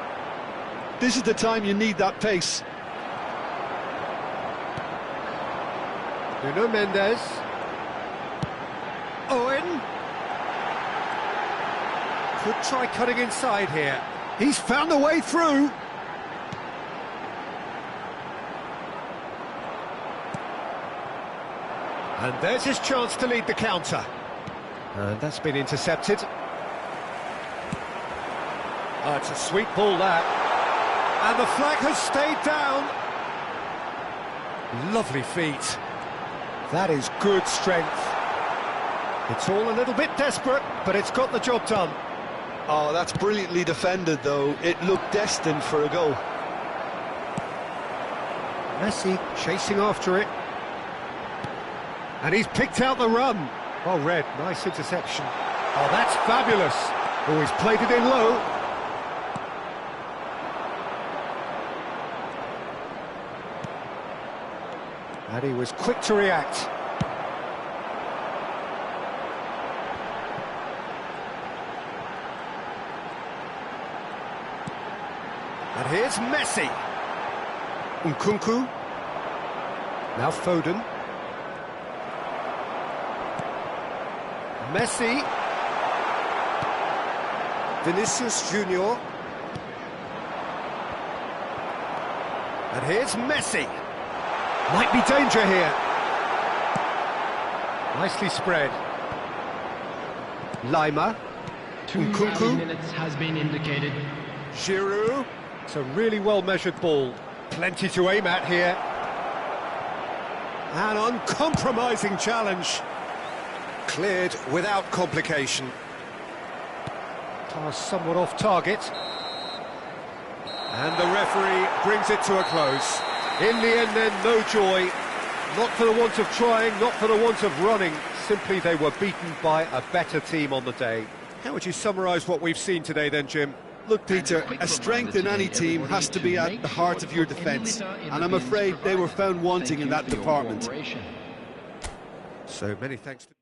This is the time you need that pace. Nuno Mendes. Owen. Could try cutting inside here. He's found a way through. And there's his chance to lead the counter. And that's been intercepted. Oh, it's a sweet ball, that. And the flag has stayed down. Lovely feet. That is good strength. It's all a little bit desperate, but it's got the job done. Oh, that's brilliantly defended, though. It looked destined for a goal. Messi chasing after it. And he's picked out the run. Oh, Red, nice interception. Oh, that's fabulous. Oh, he's played it in low. And he was quick to react. And here's Messi. Nkunku. Now Foden. Messi. Vinicius Junior. And here's Messi. Might be danger here. Nicely spread. Lima. 2 minutes has been indicated. Giroud. It's a really well-measured ball. Plenty to aim at here. An uncompromising challenge. Cleared without complication. Pass somewhat off target. And the referee brings it to a close. In the end then, no joy. Not for the want of trying, not for the want of running. Simply they were beaten by a better team on the day. How would you summarise what we've seen today then, Jim? Look, Peter, a strength in any team has to be at the heart of your defence, and I'm afraid they were found wanting in that department. So many thanks to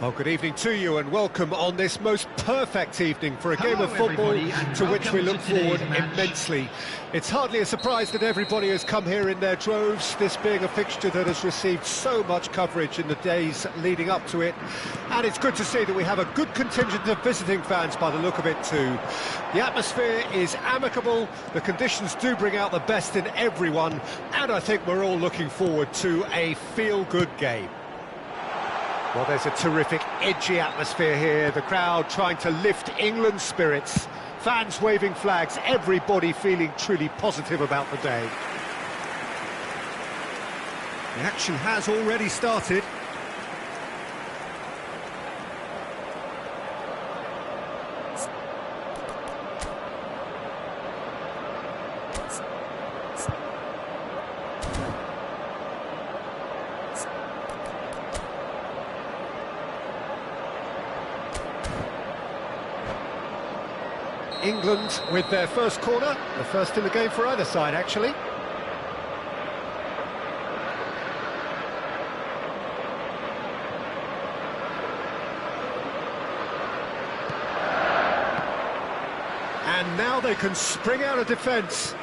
Well, good evening to you and welcome on this most perfect evening for a game of football to which we look forward immensely. It's hardly a surprise that everybody has come here in their droves, this being a fixture that has received so much coverage in the days leading up to it. And it's good to see that we have a good contingent of visiting fans by the look of it too. The atmosphere is amicable, the conditions do bring out the best in everyone, and I think we're all looking forward to a feel-good game. Well, there's a terrific, edgy atmosphere here. The crowd trying to lift England's spirits. Fans waving flags, everybody feeling truly positive about the day. The action has already started. England with their first corner, the first in the game for either side, actually. And now they can spring out of defence.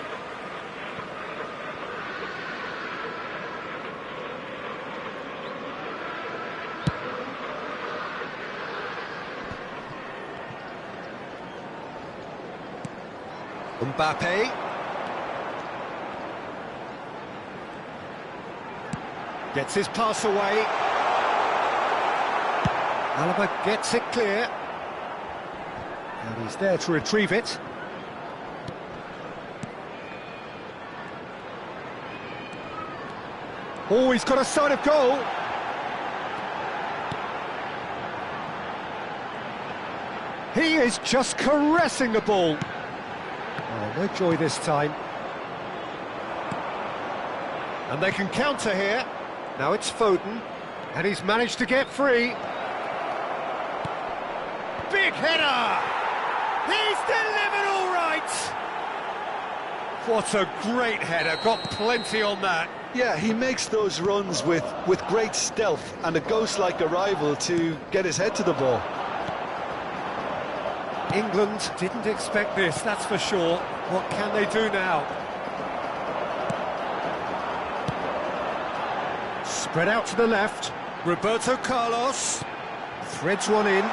Mbappe. Gets his pass away. Alaba gets it clear. And he's there to retrieve it. Oh, he's got a sight of goal. He is just caressing the ball. Oh, no joy this time. And they can counter here. Now it's Foden, and he's managed to get free. Big header! He's delivered all right! What a great header, got plenty on that. Yeah, he makes those runs with great stealth and a ghost-like arrival to get his head to the ball. England didn't expect this, that's for sure. What can they do now? Spread out to the left. Roberto Carlos threads one in.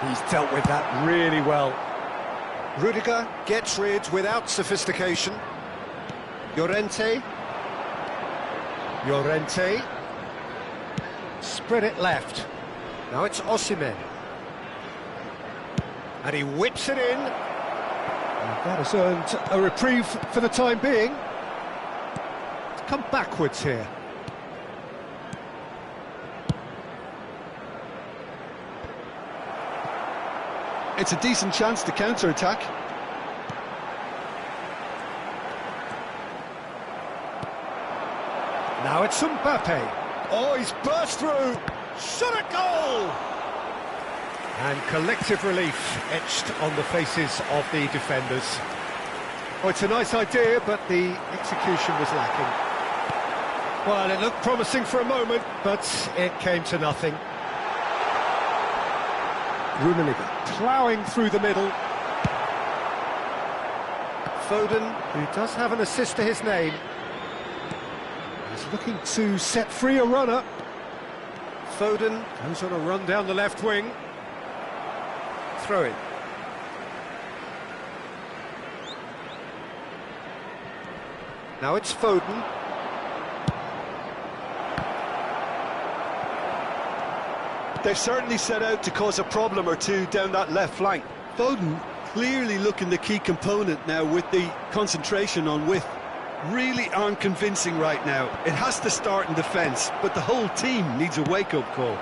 He's dealt with that really well. Rudiger gets rid without sophistication. Llorente. Spread it left. Now it's Osimhen. And he whips it in. And that has earned a reprieve for the time being. Let's come backwards here. It's a decent chance to counter-attack. Now it's Mbappe. Oh, he's burst through. Shot at goal! And collective relief etched on the faces of the defenders. Oh, it's a nice idea, but the execution was lacking. Well, it looked promising for a moment, but it came to nothing. Rummenigge ploughing through the middle. Foden, who does have an assist to his name, is looking to set free a runner. Foden goes on a run down the left wing. Throw in. Now it's Foden. They've certainly set out to cause a problem or two down that left flank. Foden clearly looking the key component now with the concentration on width. Really aren't convincing right now. It has to start in defence, but the whole team needs a wake-up call.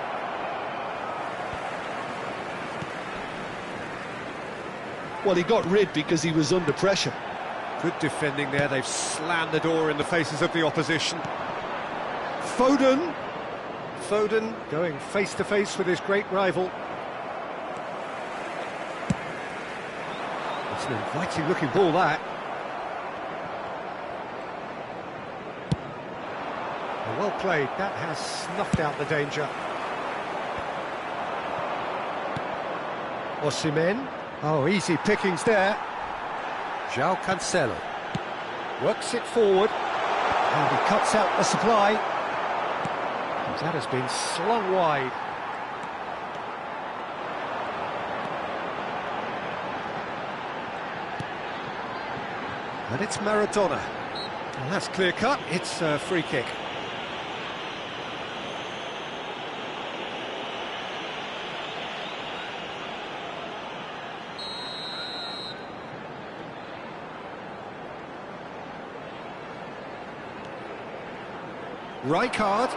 Well, he got rid because he was under pressure. Good defending there, they've slammed the door in the faces of the opposition. Foden going face-to-face with his great rival. It's an inviting-looking ball, that. Well played, that has snuffed out the danger. Osimhen. Oh, easy pickings there. João Cancelo. Works it forward. And he cuts out the supply. That has been slung wide. And it's Maradona. And that's clear cut. It's a free kick. Rijkaard.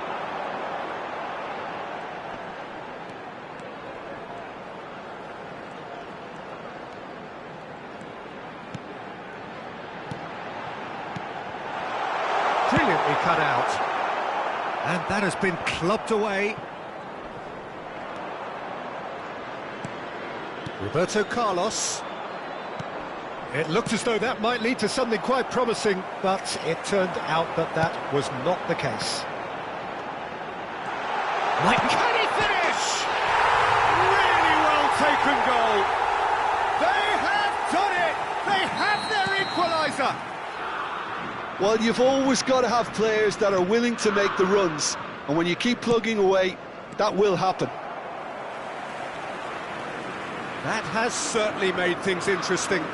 Brilliantly cut out. And that has been clubbed away. Roberto Carlos. It looked as though that might lead to something quite promising, but it turned out that that was not the case. Can he finish? Really well taken goal. They have done it. They have their equaliser. Well, you've always got to have players that are willing to make the runs, and when you keep plugging away, that will happen. That has certainly made things interesting.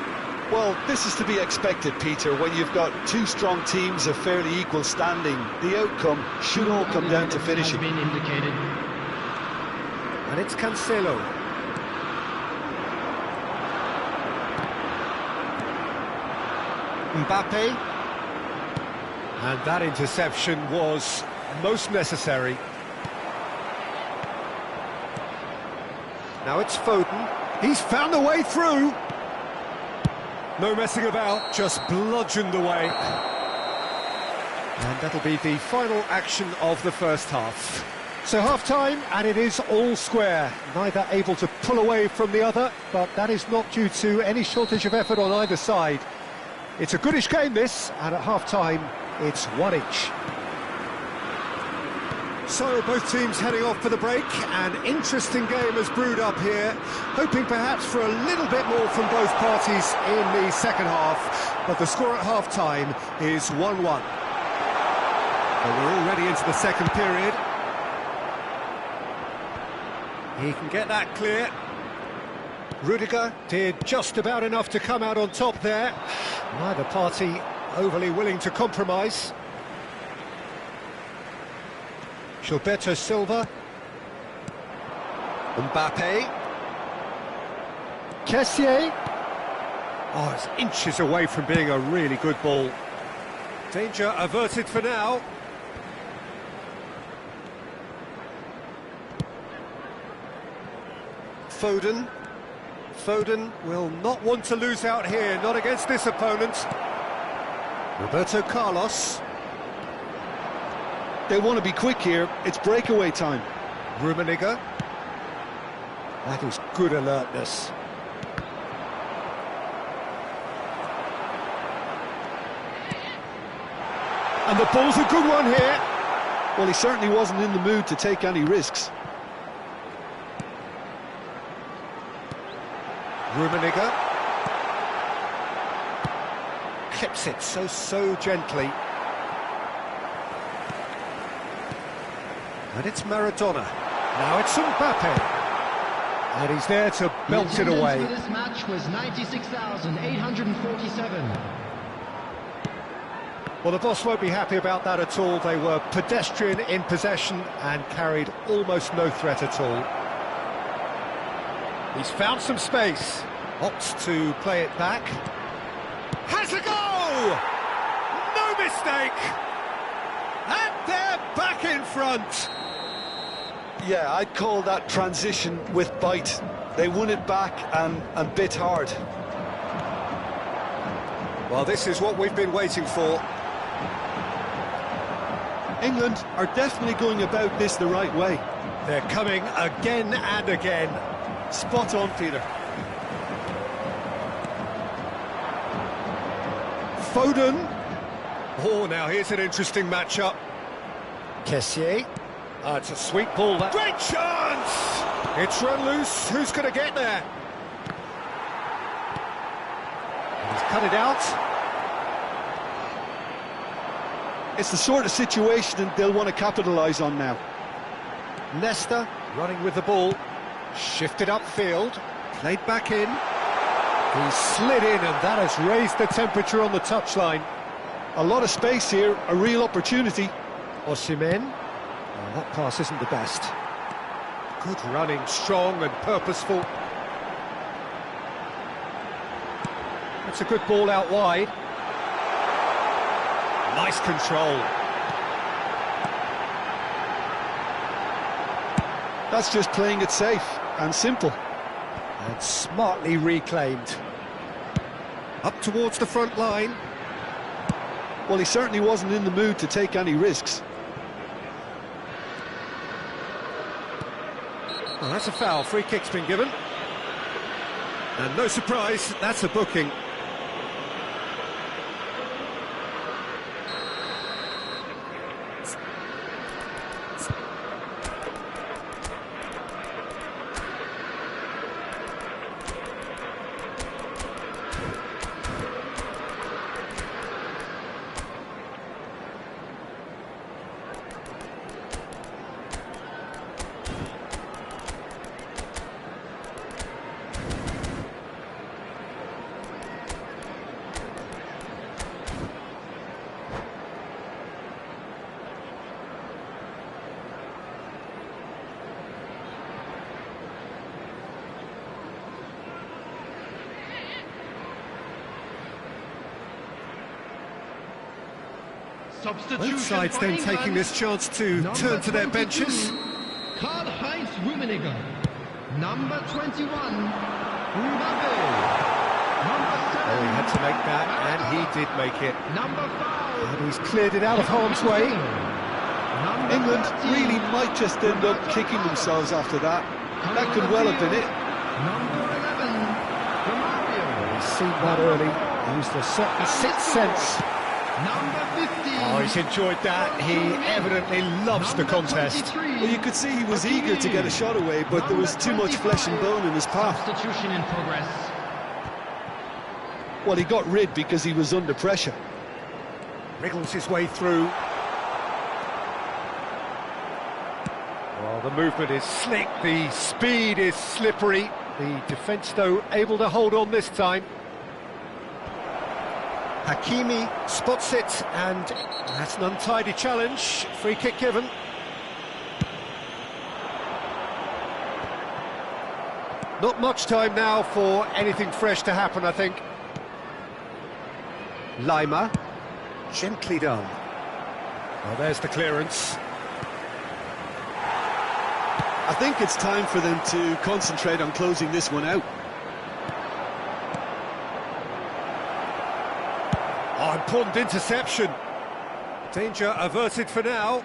Well, this is to be expected, Peter. When you've got two strong teams of fairly equal standing, the outcome should all come down to finishing. Has been indicated. And it's Cancelo. Mbappe. And that interception was most necessary. Now it's Foden. He's found a way through. No messing about, just bludgeoned away. And that'll be the final action of the first half. So half-time, and it is all square. Neither able to pull away from the other, but that is not due to any shortage of effort on either side. It's a goodish game, this, and at half-time, it's one each. So both teams heading off for the break. An interesting game has brewed up here, hoping perhaps for a little bit more from both parties in the second half, but the score at half-time is 1-1. But we're already into the second period. He can get that clear. Rudiger did just about enough to come out on top there. Neither party overly willing to compromise. Gilberto Silva. Mbappe. Kessié. Oh, it's inches away from being a really good ball. Danger averted for now. Foden. Foden will not want to lose out here, not against this opponent. Roberto Carlos. They want to be quick here. It's breakaway time. Rummenigge. That is good alertness. And the ball's a good one here. Well, he certainly wasn't in the mood to take any risks. Rummenigge. Clips it so gently. And it's Maradona. Now it's Mbappe. And he's there to belt it away. The attendance for this match was 96,847. Well, the boss won't be happy about that at all. They were pedestrian in possession and carried almost no threat at all. He's found some space. Opts to play it back. Has a go! No mistake! And they're back in front. Yeah, I'd call that transition with bite. They won it back and bit hard. Well, this is what we've been waiting for. England are definitely going about this the right way. They're coming again and again. Spot on, Peter. Foden. Oh, now here's an interesting matchup. Kessié. It's a sweet ball. Great chance! It's run loose. Who's going to get there? cut it out. It's the sort of situation they'll want to capitalise on now. Nesta running with the ball, shifted upfield, played back in. He slid in, and that has raised the temperature on the touchline. A lot of space here, a real opportunity. Osimhen. Oh, that pass isn't the best. Good running, strong and purposeful. That's a good ball out wide. Nice control. That's just playing it safe and simple. And smartly reclaimed. Up towards the front line. Well, he certainly wasn't in the mood to take any risks. Well, that's a foul. Free kick's been given. And no surprise, that's a booking. Both sides then taking this chance to turn to their benches. Karl-Heinz Rummenigge. Number 21, Mbappe. Number 7. Oh, he had to make that, and he did make it. Number 5. And he's cleared it out of harm's way. England really might just end up kicking themselves after that. That could well have been it. Number 11, Romario. He's seen that early. Used a certain sixth sense. Number 15. Oh, he's enjoyed that. He evidently loves the contest. Well, you could see he was eager to get a shot away, but there was too much flesh and bone in his path. Substitution in progress. Well, he got rid because he was under pressure. Wriggles his way through. Well, the movement is slick, the speed is slippery. The defence, though, able to hold on this time. Hakimi spots it, and that's an untidy challenge. Free kick given. Not much time now for anything fresh to happen, I think. Lima, gently done. Well, there's the clearance. I think it's time for them to concentrate on closing this one out. Oh, important interception. Danger averted for now.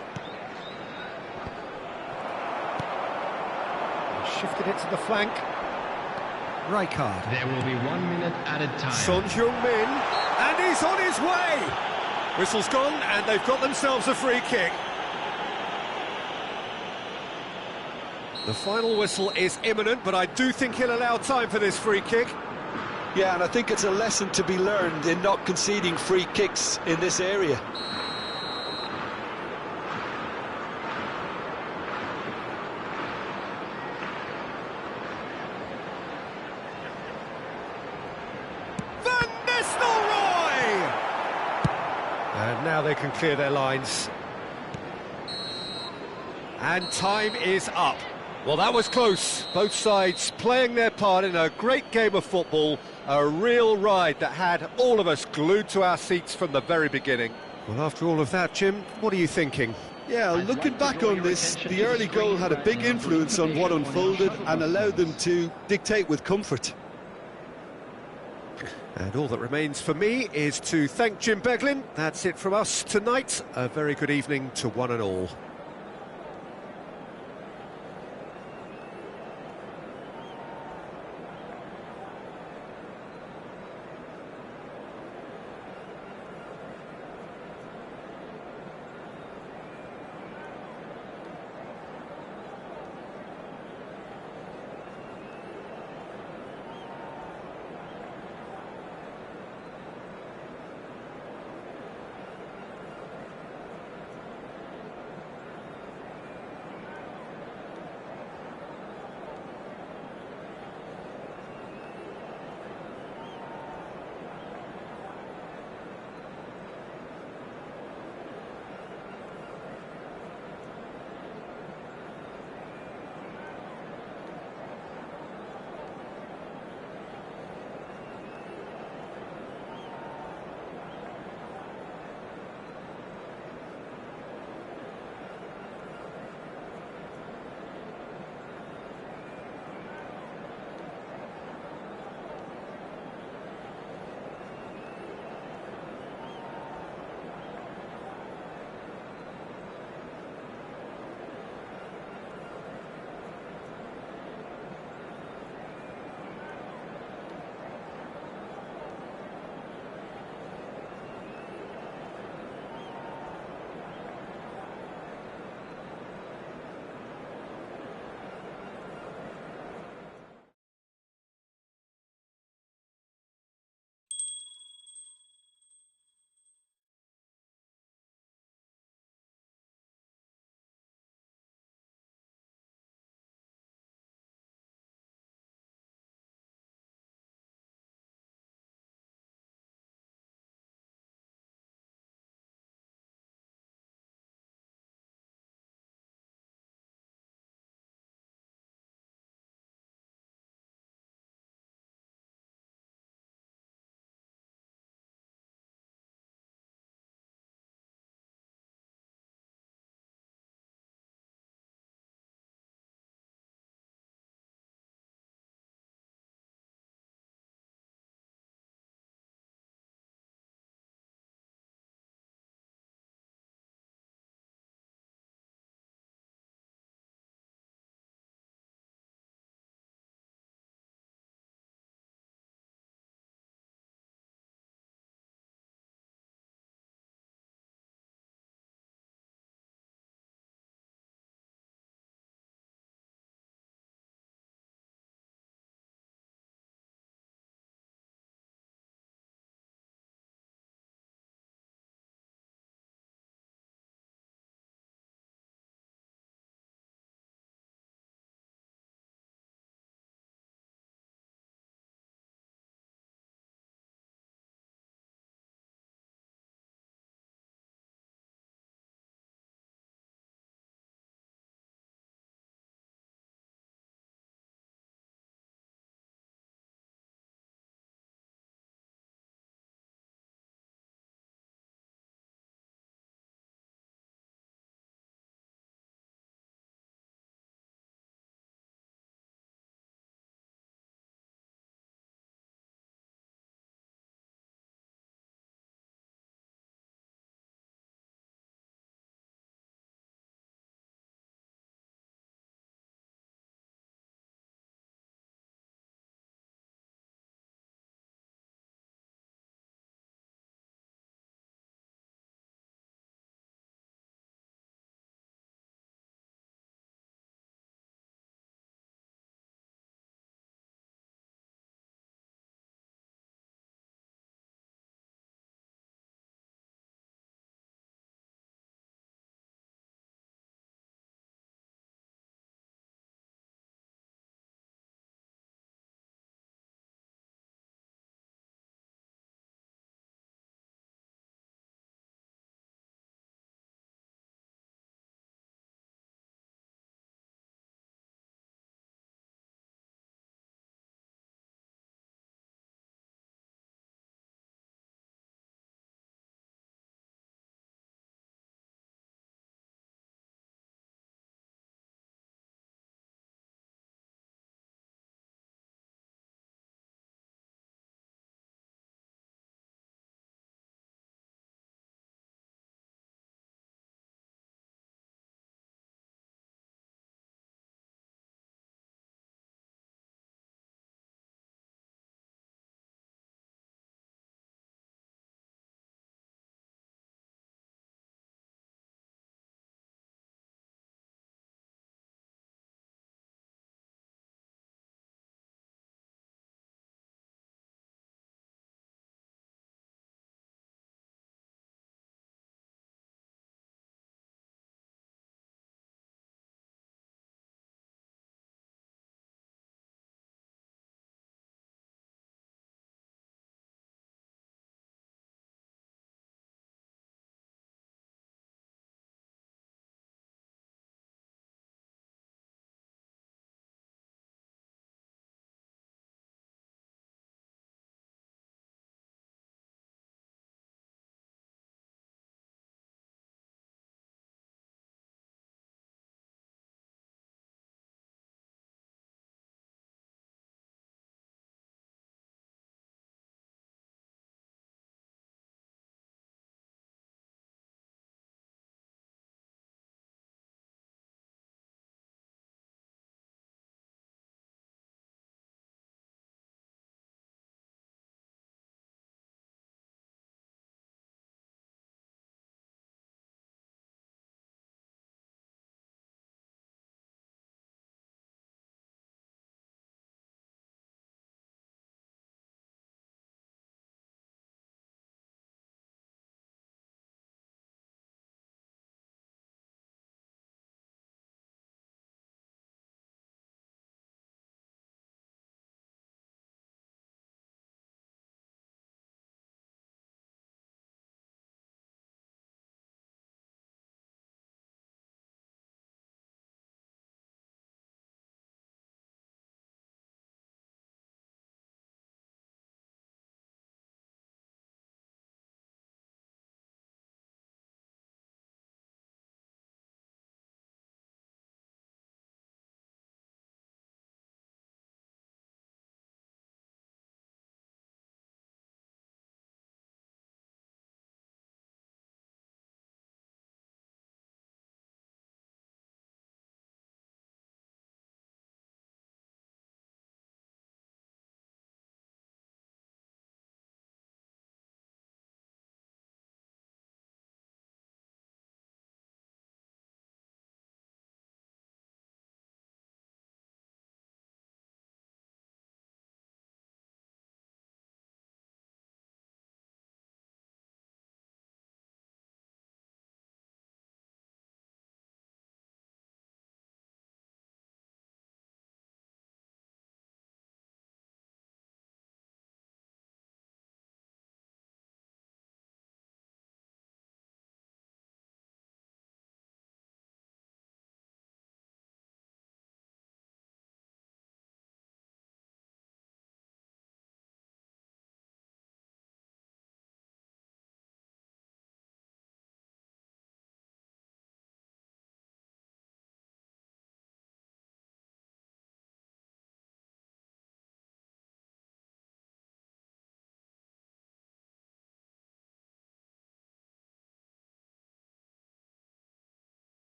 He shifted it to the flank. Rijkaard. There will be 1 minute added time. Son Heung-min, and he's on his way! Whistle's gone, and they've got themselves a free kick. The final whistle is imminent, but I do think he'll allow time for this free kick. Yeah, and I think it's a lesson to be learned in not conceding free kicks in this area. Van Nistelrooy! And now they can clear their lines. And time is up. Well, that was close. Both sides playing their part in a great game of football. A real ride that had all of us glued to our seats from the very beginning. Well, after all of that, Jim, what are you thinking? Yeah, looking back on this, the early goal had a big influence on what unfolded and allowed them to dictate with comfort. And all that remains for me is to thank Jim Beglin. That's it from us tonight. A very good evening to one and all.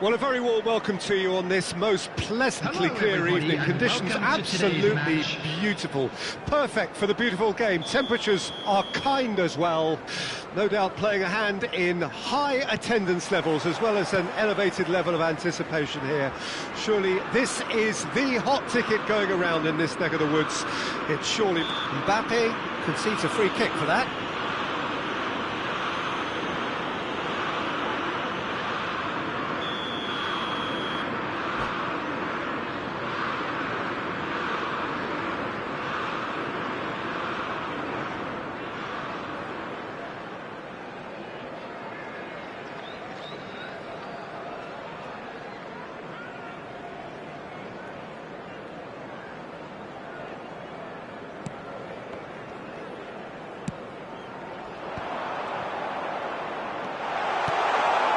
Well, a very warm welcome to you on this most pleasantly Hello, clear everybody, evening. and Conditions welcome to today's absolutely match. beautiful. Perfect for the beautiful game. Temperatures are kind as well. No doubt playing a hand in high attendance levels as well as an elevated level of anticipation here. Surely this is the hot ticket going around in this neck of the woods. It's surely Mbappe concedes a free kick for that.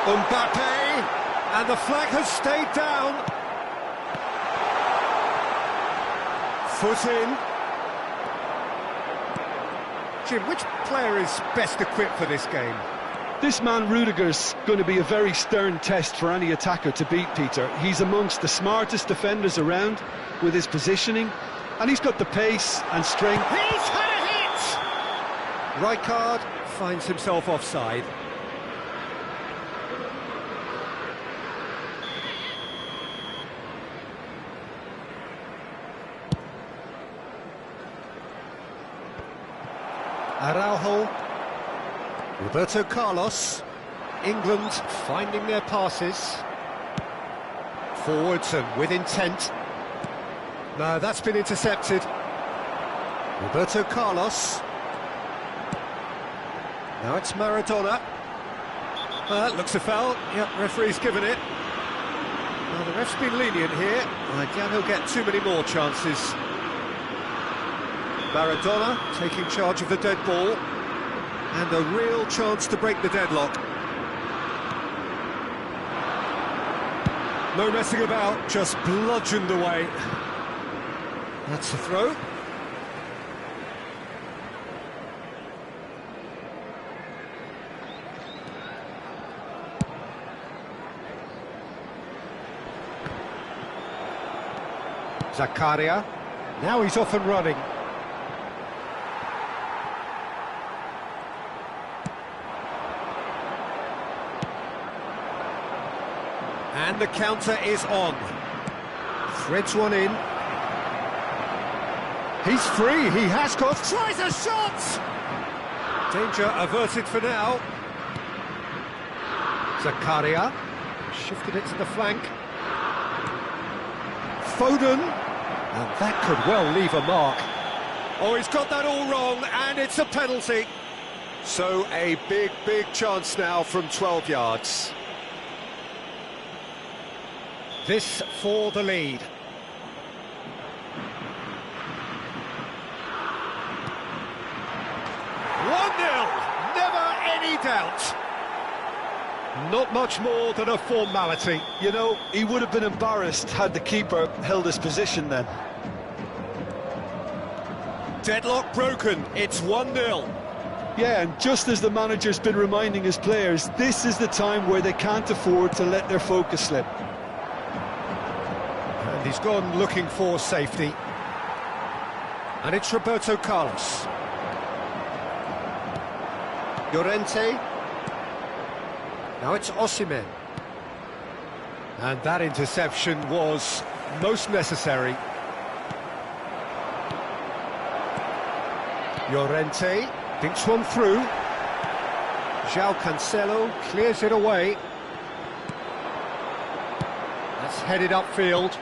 Mbappe, and the flag has stayed down. Foot in. Jim, which player is best equipped for this game? This man Rudiger's going to be a very stern test for any attacker to beat, Peter. He's amongst the smartest defenders around with his positioning, and he's got the pace and strength. He's had a hit! Rijkaard finds himself offside. Araujo, Roberto Carlos, England finding their passes, forwards and with intent. No, that's been intercepted. Roberto Carlos. Now it's Maradona. That looks a foul. Yep, referee's given it. Well, the ref's been lenient here. I doubt he'll get too many more chances. Maradona taking charge of the dead ball, and a real chance to break the deadlock. No messing about, just bludgeoned away. That's the throw. Zakaria, now he's off and running. And the counter is on. Threads one in. He's free, he has got... Tries a shot! Danger averted for now. Zakaria. Shifted it to the flank. Foden. And that could well leave a mark. Oh, he's got that all wrong, and it's a penalty. So a big, big chance now from 12 yards. This for the lead. 1-0, never any doubt. Not much more than a formality. You know, he would have been embarrassed had the keeper held his position then. Deadlock broken, it's 1-0. Yeah, and just as the manager's been reminding his players, this is the time where they can't afford to let their focus slip. And he's gone looking for safety. And it's Roberto Carlos. Llorente. Now it's Osimhen. And that interception was most necessary. Llorente thinks one through. João Cancelo clears it away. That's headed upfield.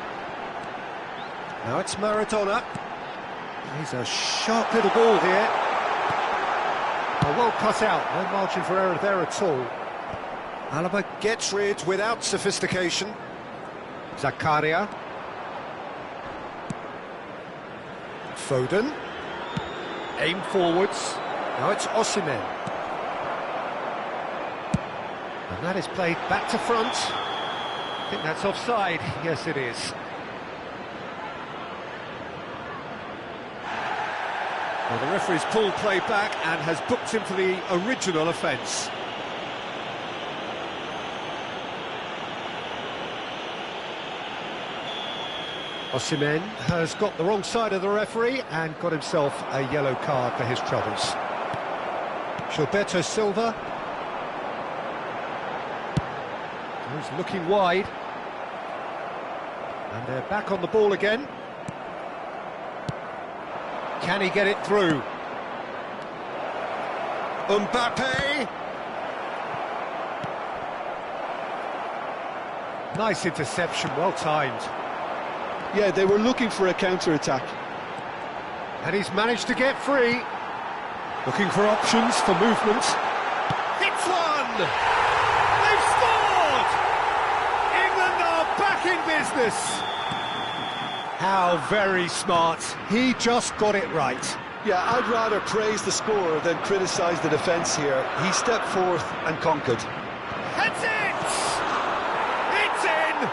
Now it's Maradona. He's a sharp little ball here. Oh, well cut out, no margin for error there at all. Alaba gets rid without sophistication. Zakaria. Foden. Aim forwards. Now it's Osimhen. And that is played back to front. I think that's offside. Yes, it is. Well, the referee's pulled play back and has booked him for the original offence. Osimhen has got the wrong side of the referee and got himself a yellow card for his troubles. Gilberto Silva. He's looking wide. And they're back on the ball again. Can he get it through? Mbappe! Nice interception, well timed. Yeah, they were looking for a counter-attack. And he's managed to get free. Looking for options for movement. Hits one! They've scored! England are back in business. How very smart. He just got it right. Yeah, I'd rather praise the scorer than criticise the defence here. He stepped forth and conquered. That's it! It's in!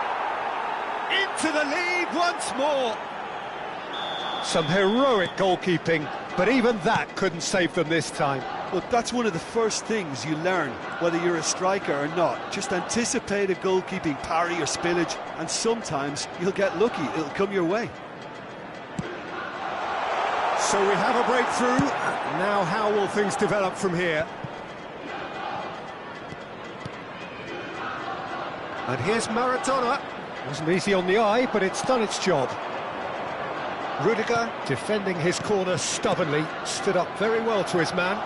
Into the lead once more. Some heroic goalkeeping, but even that couldn't save them this time. Look, that's one of the first things you learn, whether you're a striker or not. Just anticipate a goalkeeping parry or spillage, and sometimes you'll get lucky, it'll come your way. So we have a breakthrough. Now how will things develop from here? And here's Maradona. Wasn't easy on the eye, but it's done its job. Rudiger, defending his corner stubbornly, stood up very well to his man.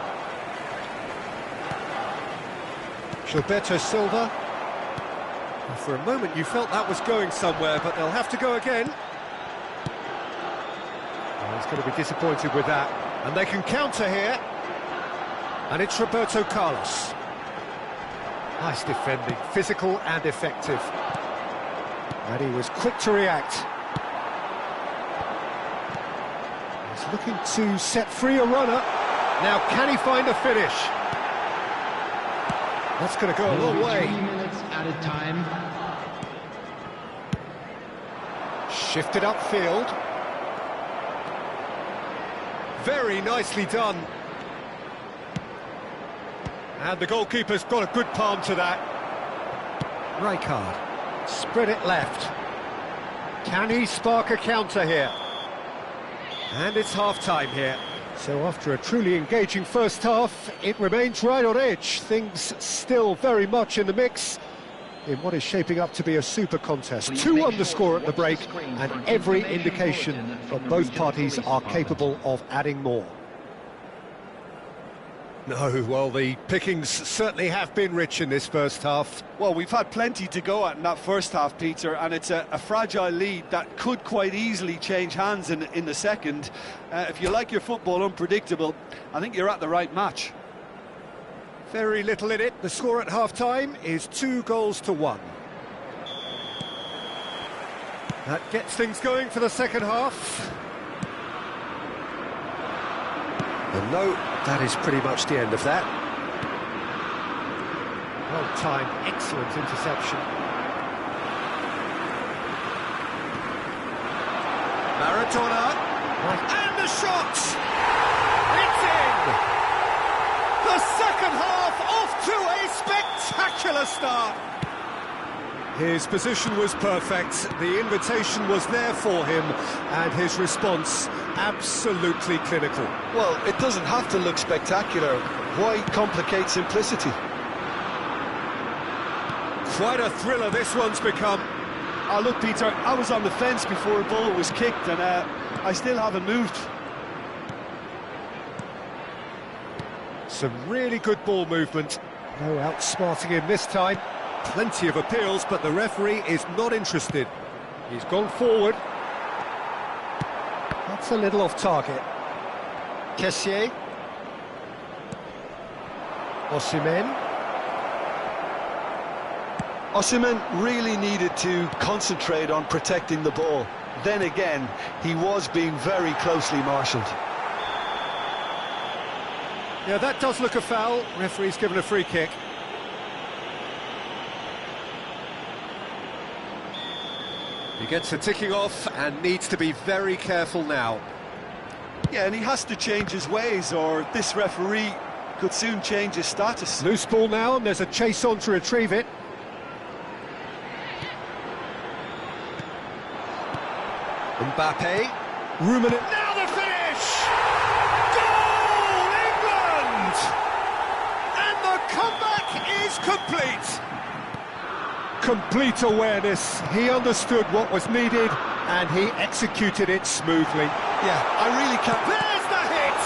Gilberto Silva. And for a moment you felt that was going somewhere, but they'll have to go again. Oh, he's going to be disappointed with that. And they can counter here. And it's Roberto Carlos. Nice defending, physical and effective. And he was quick to react. He's looking to set free a runner. Now can he find a finish? That's going to go a long way. 3 minutes added time. Shifted upfield. Very nicely done. And the goalkeeper's got a good palm to that. Rijkaard. Spread it left. Can he spark a counter here? And it's half-time here. So after a truly engaging first half, it remains right on edge. Things still very much in the mix in what is shaping up to be a super contest. 2-1 the score at the break, and every indication that both parties are capable of adding more. No, well, the pickings certainly have been rich in this first half. Well, we've had plenty to go at in that first half, Peter, and it's a fragile lead that could quite easily change hands in the second. If you like your football unpredictable, I think you're at the right match. Very little in it. The score at half-time is 2-1. That gets things going for the second half. And no, that is pretty much the end of that. Well-timed, excellent interception. Maradona, and the shot! It's in! The second half off to a spectacular start. His position was perfect, the invitation was there for him, and his response absolutely clinical. Well, it doesn't have to look spectacular. Why complicate simplicity? Quite a thriller this one's become. Oh, look, Peter, I was on the fence before a ball was kicked, and I still haven't moved. Some really good ball movement. No outsmarting him this time. Plenty of appeals, but the referee is not interested. He's gone forward. That's a little off target. Kessié. Osimhen. Osimhen really needed to concentrate on protecting the ball. Then again, he was being very closely marshalled. Yeah, that does look a foul. Referee's given a free kick. He gets a ticking off and needs to be very careful now. Yeah, and he has to change his ways, or this referee could soon change his status. Loose ball now, and there's a chase on to retrieve it. Mbappe. Ruminant. Now the finish! Goal, England! And the comeback is complete. Complete awareness. He understood what was needed, and he executed it smoothly. Yeah, I really can't... There's the hit!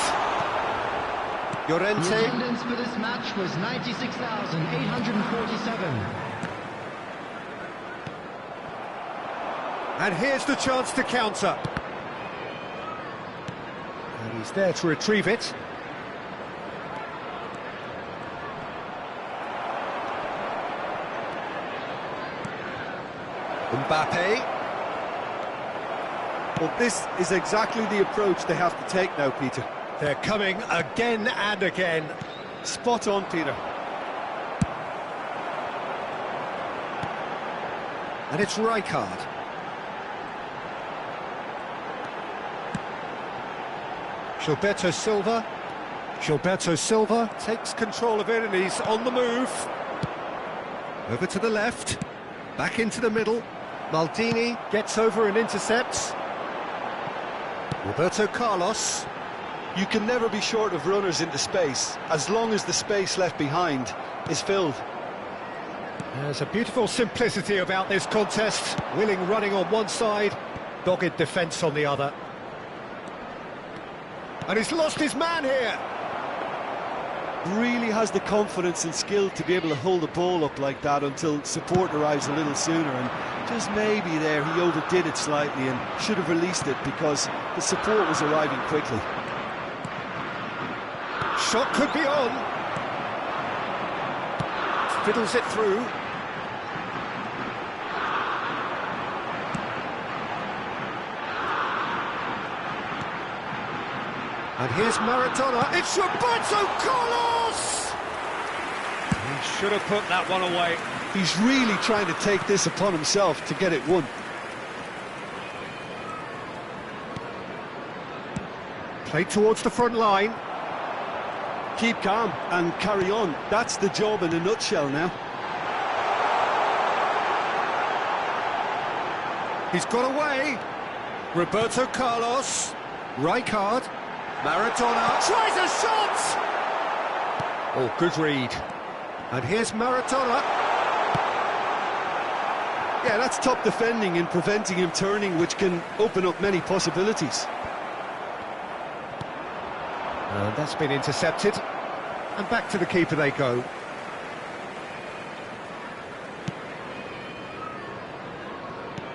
The Llorente. attendance for this match was 96,847. And here's the chance to counter. And he's there to retrieve it. Mbappe. Well, this is exactly the approach they have to take now, Peter. They're coming again and again. Spot on, Peter. And it's Rijkaard. Gilberto Silva. Gilberto Silva takes control of it and he's on the move. Over to the left. Back into the middle. Maldini gets over and intercepts. Roberto Carlos. You can never be short of runners into space, as long as the space left behind is filled. There's a beautiful simplicity about this contest. Willing running on one side, dogged defence on the other. And he's lost his man here. Really has the confidence and skill to be able to hold the ball up like that until support arrives a little sooner, and just maybe there he overdid it slightly and should have released it because the support was arriving quickly. Shot could be on. Fiddles it through. And here's Maradona. It's Roberto Carlos! He should have put that one away. He's really trying to take this upon himself to get it won. Played towards the front line. Keep calm and carry on. That's the job in a nutshell now. He's got away. Roberto Carlos. Rijkaard. Maradona tries a shot! Oh, good read. And here's Maradona. Yeah, that's top defending and preventing him turning, which can open up many possibilities. And that's been intercepted. And back to the keeper they go.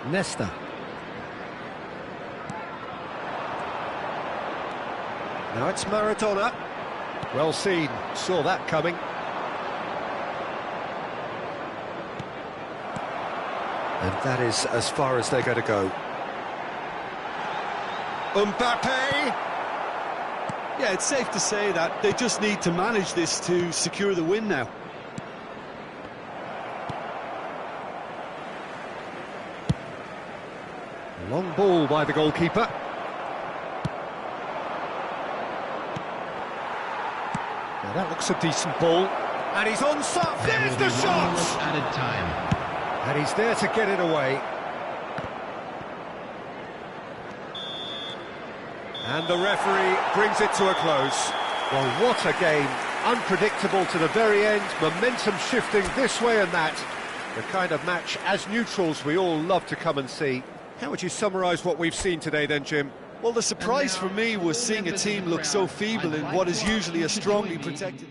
Nesta. Now it's Maradona. Well seen, saw that coming. And that is as far as they're going to go. Mbappe! Yeah, it's safe to say that they just need to manage this to secure the win now. Long ball by the goalkeeper. Now that looks a decent ball. And he's onside. There's the shot! Added time. And he's there to get it away. And the referee brings it to a close. Well, what a game. Unpredictable to the very end. Momentum shifting this way and that. The kind of match, as neutrals, we all love to come and see. How would you summarise what we've seen today then, Jim? Well, the surprise for me was seeing a team look so feeble in what is usually a strongly protected...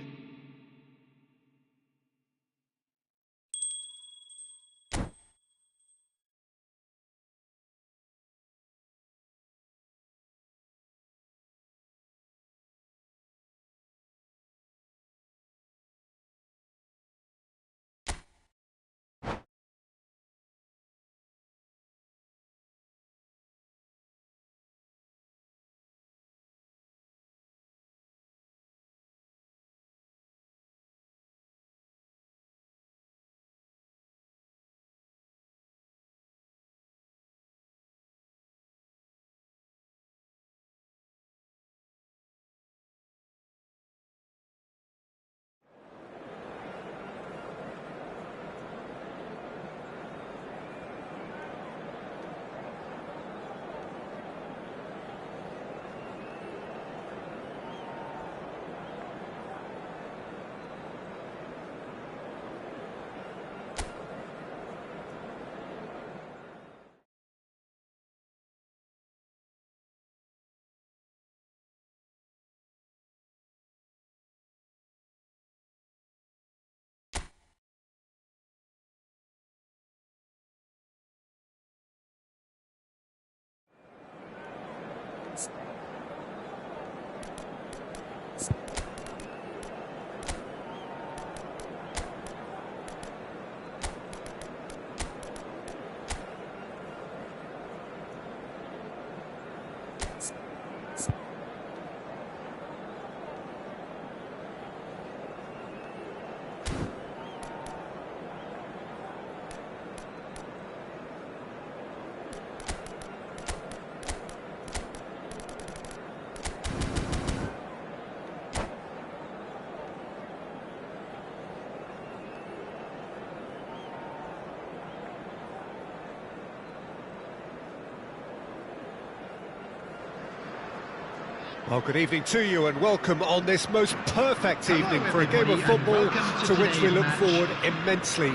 Well, good evening to you and welcome on this most perfect evening for a game of football to which we look forward immensely.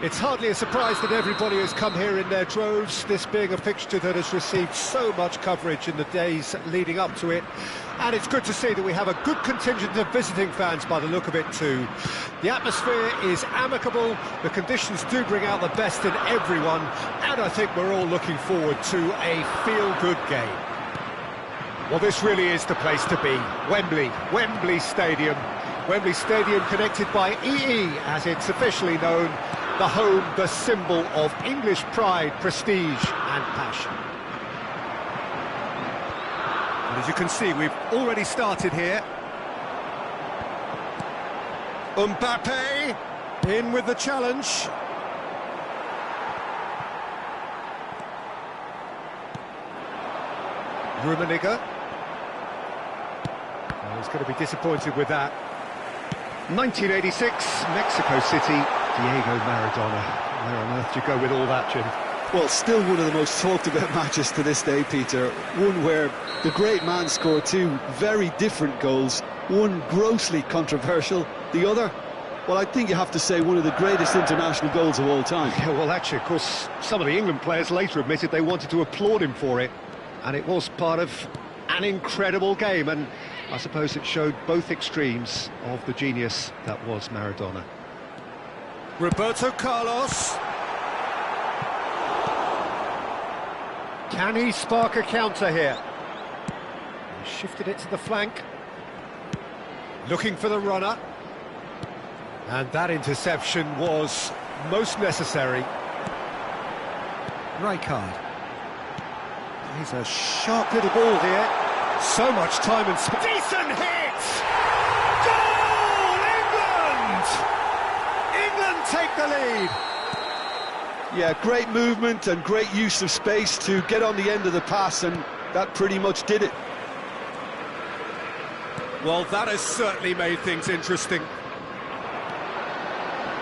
It's hardly a surprise that everybody has come here in their droves, this being a fixture that has received so much coverage in the days leading up to it. And it's good to see that we have a good contingent of visiting fans by the look of it too. The atmosphere is amicable, the conditions do bring out the best in everyone, and I think we're all looking forward to a feel-good game. Well, this really is the place to be. Wembley Stadium. Wembley Stadium connected by EE, as it's officially known, the home, the symbol of English pride, prestige and passion. And as you can see, we've already started here. Mbappe in with the challenge. Rummenigge. He's going to be disappointed with that. 1986, Mexico City, Diego Maradona. Where on earth do you go with all that, Jim? Well, still one of the most talked about matches to this day, Peter. One where the great man scored two very different goals. One grossly controversial, the other, well, I think you have to say one of the greatest international goals of all time. Yeah, well, actually, of course, some of the England players later admitted they wanted to applaud him for it. And it was part of an incredible game, and I suppose it showed both extremes of the genius that was Maradona. Roberto Carlos. Can he spark a counter here? He shifted it to the flank. Looking for the runner. And that interception was most necessary. Rijkaard. He's a sharp little ball here. So much time and space. Decent hit! Goal! England! England take the lead. Yeah, great movement and great use of space to get on the end of the pass, and that pretty much did it. Well, that has certainly made things interesting.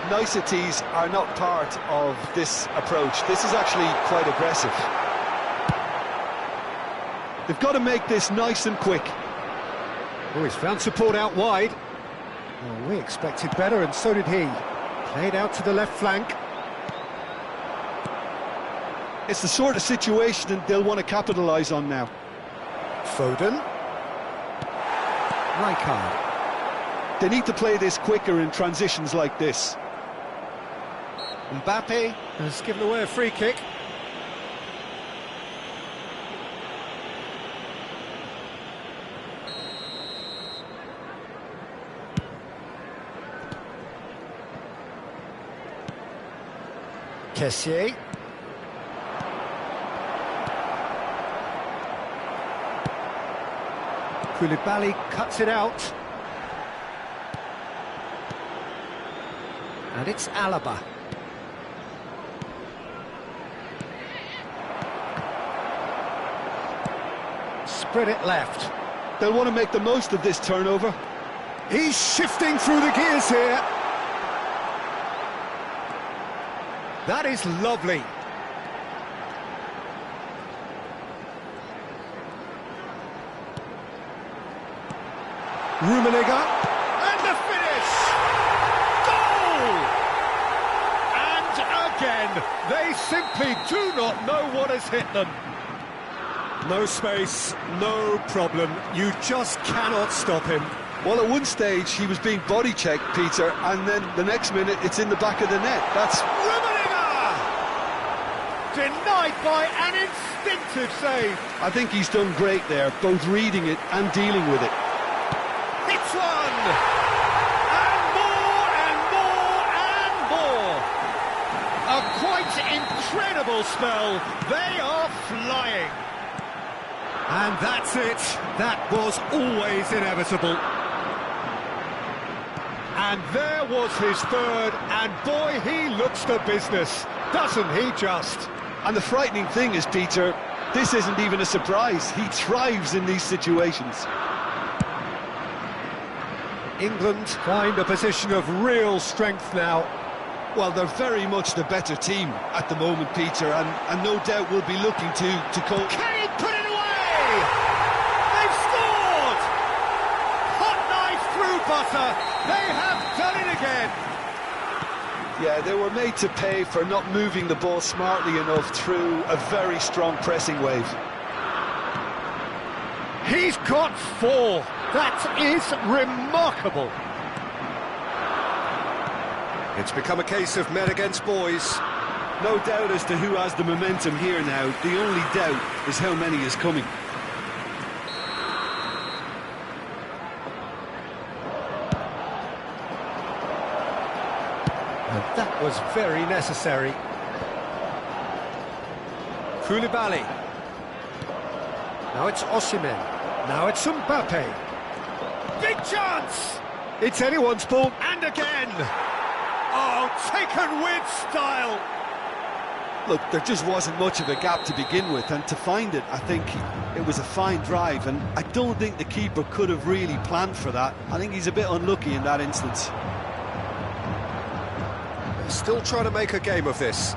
Niceties are not part of this approach. This is actually quite aggressive. They've got to make this nice and quick. Oh, he's found support out wide. Well, we expected better, and so did he. Played out to the left flank. It's the sort of situation that they'll want to capitalise on now. Foden. Rijkaard. They need to play this quicker in transitions like this. Mbappe has given away a free kick. Kessié. Koulibaly cuts it out. And it's Alaba. Spread it left. They'll want to make the most of this turnover. He's shifting through the gears here. That is lovely. Rummenigge, and the finish! Goal! And again, they simply do not know what has hit them. No space, no problem, you just cannot stop him. Well, at one stage he was being body checked, Peter, and then the next minute it's in the back of the net. That's Rummenigge! Denied by an instinctive save. I think he's done great there, both reading it and dealing with it. It's one! And more, and more, and more! A quite incredible spell. They are flying. And that's it. That was always inevitable. And there was his third, and boy, he looks the business, doesn't he just? And the frightening thing is, Peter, this isn't even a surprise. He thrives in these situations. England find a position of real strength now. Well, they're very much the better team at the moment, Peter, and no doubt will be looking to call. Can he put it away? They've scored! butter. They have done it again. Yeah, they were made to pay for not moving the ball smartly enough through a very strong pressing wave. He's got 4. That is remarkable. It's become a case of men against boys. No doubt as to who has the momentum here now. The only doubt is how many is coming. And that was very necessary. Koulibaly. Now it's Osimhen. Now it's Mbappe. Big chance! It's anyone's ball, and again! Oh, taken with style! Look, there just wasn't much of a gap to begin with, and to find it, I think it was a fine drive, and I don't think the keeper could have really planned for that. I think he's a bit unlucky in that instance. Still trying to make a game of this.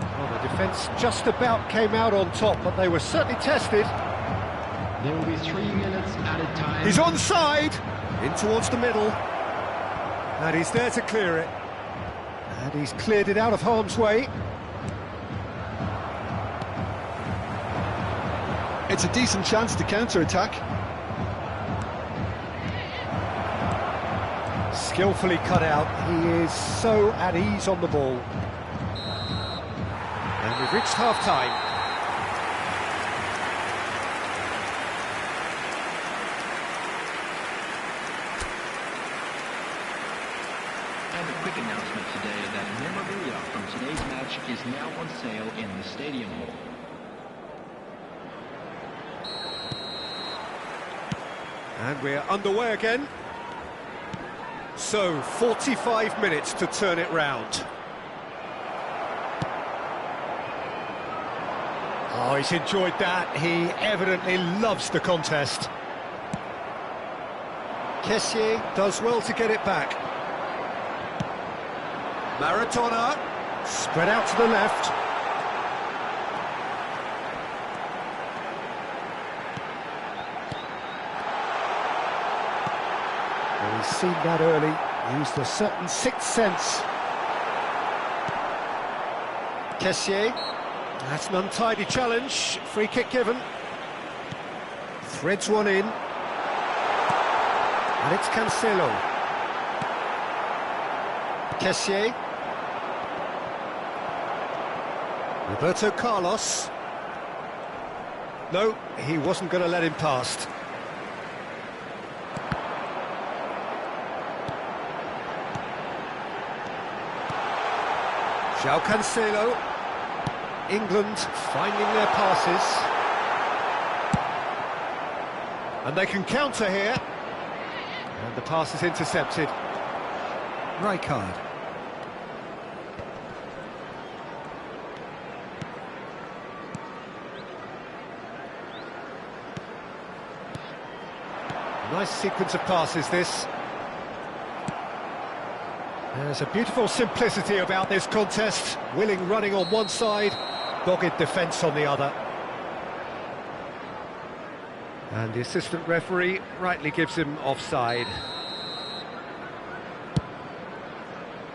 Well, the defence just about came out on top, but they were certainly tested. There will be 3 minutes at a time. He's onside! In towards the middle. And he's there to clear it. And he's cleared it out of harm's way. It's a decent chance to counter-attack. Skillfully cut out. He is so at ease on the ball. And we've reached half-time. And a quick announcement today that memorabilia from today's match is now on sale in the Stadium Hall. And we're underway again. So, 45 minutes to turn it round. Oh, he's enjoyed that. He evidently loves the contest. Kessié does well to get it back. Maradona, spread out to the left. Well, he's seen that early, used a certain sixth sense. Kessié, that's an untidy challenge, free kick given. Threads one in. And it's Cancelo. Kessié. Roberto Carlos. No, he wasn't going to let him past. João Cancelo. England finding their passes. And they can counter here. And the pass is intercepted. Rijkaard. Nice sequence of passes, this. There's a beautiful simplicity about this contest. Willing running on one side, dogged defence on the other. And the assistant referee rightly gives him offside.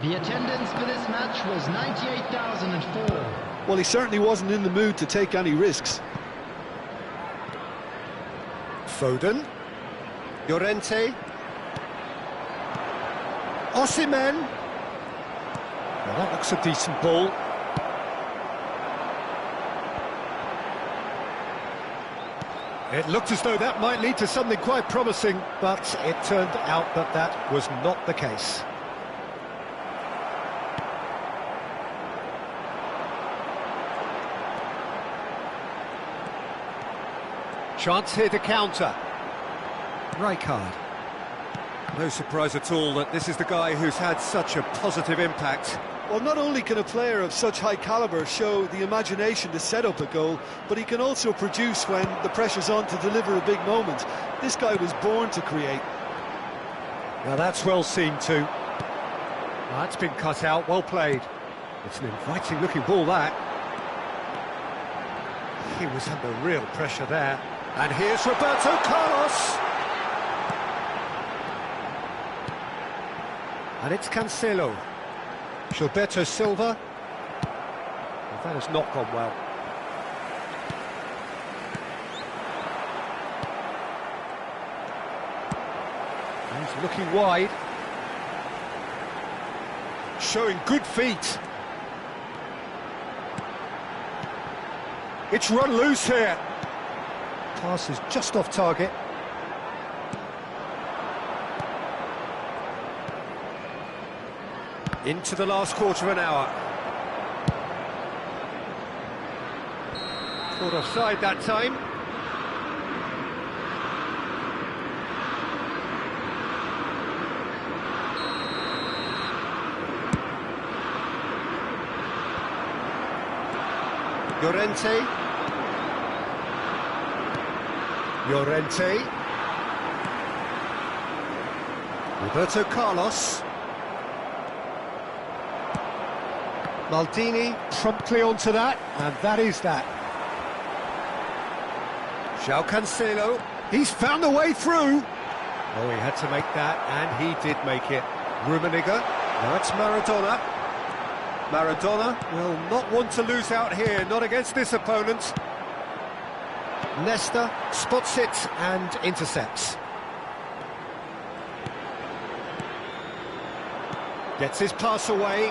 The attendance for this match was 98,004. Well, he certainly wasn't in the mood to take any risks. Foden. Llorente. Osimhen. Well, that looks a decent ball. It looked as though that might lead to something quite promising, but it turned out that that was not the case. Chance here to counter. Rijkaard. No surprise at all that this is the guy who's had such a positive impact. Well, not only can a player of such high calibre show the imagination to set up a goal, but he can also produce when the pressure's on to deliver a big moment. This guy was born to create. Now that's well seen too. That's been cut out, well played. It's an inviting looking ball, that. He was under real pressure there. And here's Roberto Carlos. And it's Cancelo. Gilberto Silva. Well, that has not gone well. He's looking wide. Showing good feet. It's run loose here. Pass is just off target. Into the last quarter of an hour. Caught offside that time. Llorente. Roberto Carlos. Maldini promptly onto that, and that is that. João Cancelo, he's found a way through. Oh, he had to make that, and he did make it. Rummenigge, now it's Maradona. Maradona will not want to lose out here, not against this opponent. Nesta spots it and intercepts. Gets his pass away.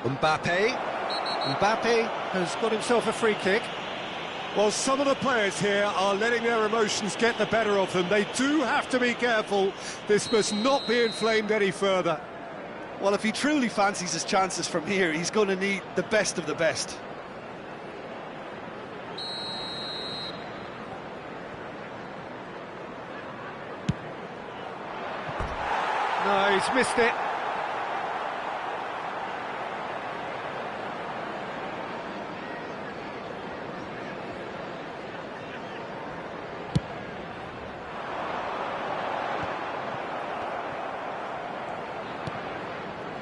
Mbappe has got himself a free kick. Well, some of the players here are letting their emotions get the better of them. They do have to be careful. This must not be inflamed any further. Well, if he truly fancies his chances from here, he's going to need the best of the best. No, he's missed it.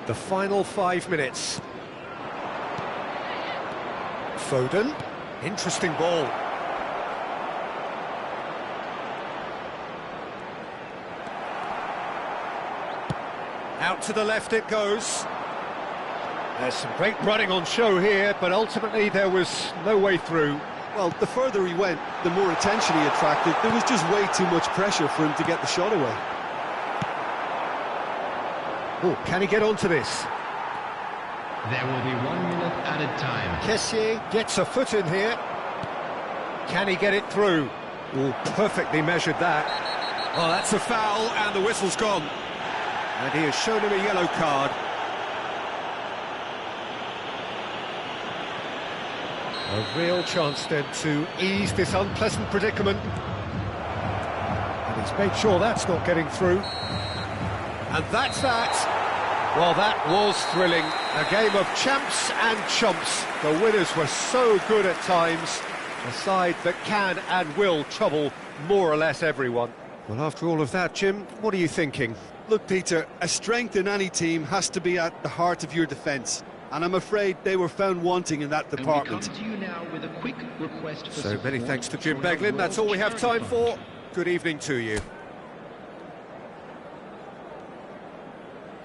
The final 5 minutes. Foden, interesting ball. Out to the left it goes. There's some great running on show here, but ultimately there was no way through. Well, the further he went, the more attention he attracted. There was just way too much pressure for him to get the shot away. Oh, can he get onto this? There will be 1 minute added time. Kessié gets a foot in here. Can he get it through? Oh, perfectly measured that. Oh, that's a foul, and the whistle's gone. And he has shown him a yellow card. A real chance then to ease this unpleasant predicament. And he's made sure that's not getting through. And that's that. Well, that was thrilling. A game of champs and chumps. The winners were so good at times. A side that can and will trouble more or less everyone. Well, after all of that, Jim, what are you thinking? Look, Peter, a strength in any team has to be at the heart of your defence. And I'm afraid they were found wanting in that department. And we come to you now with a quick request for so many thanks to Jim Beglin. That's all we have time for. Good evening to you.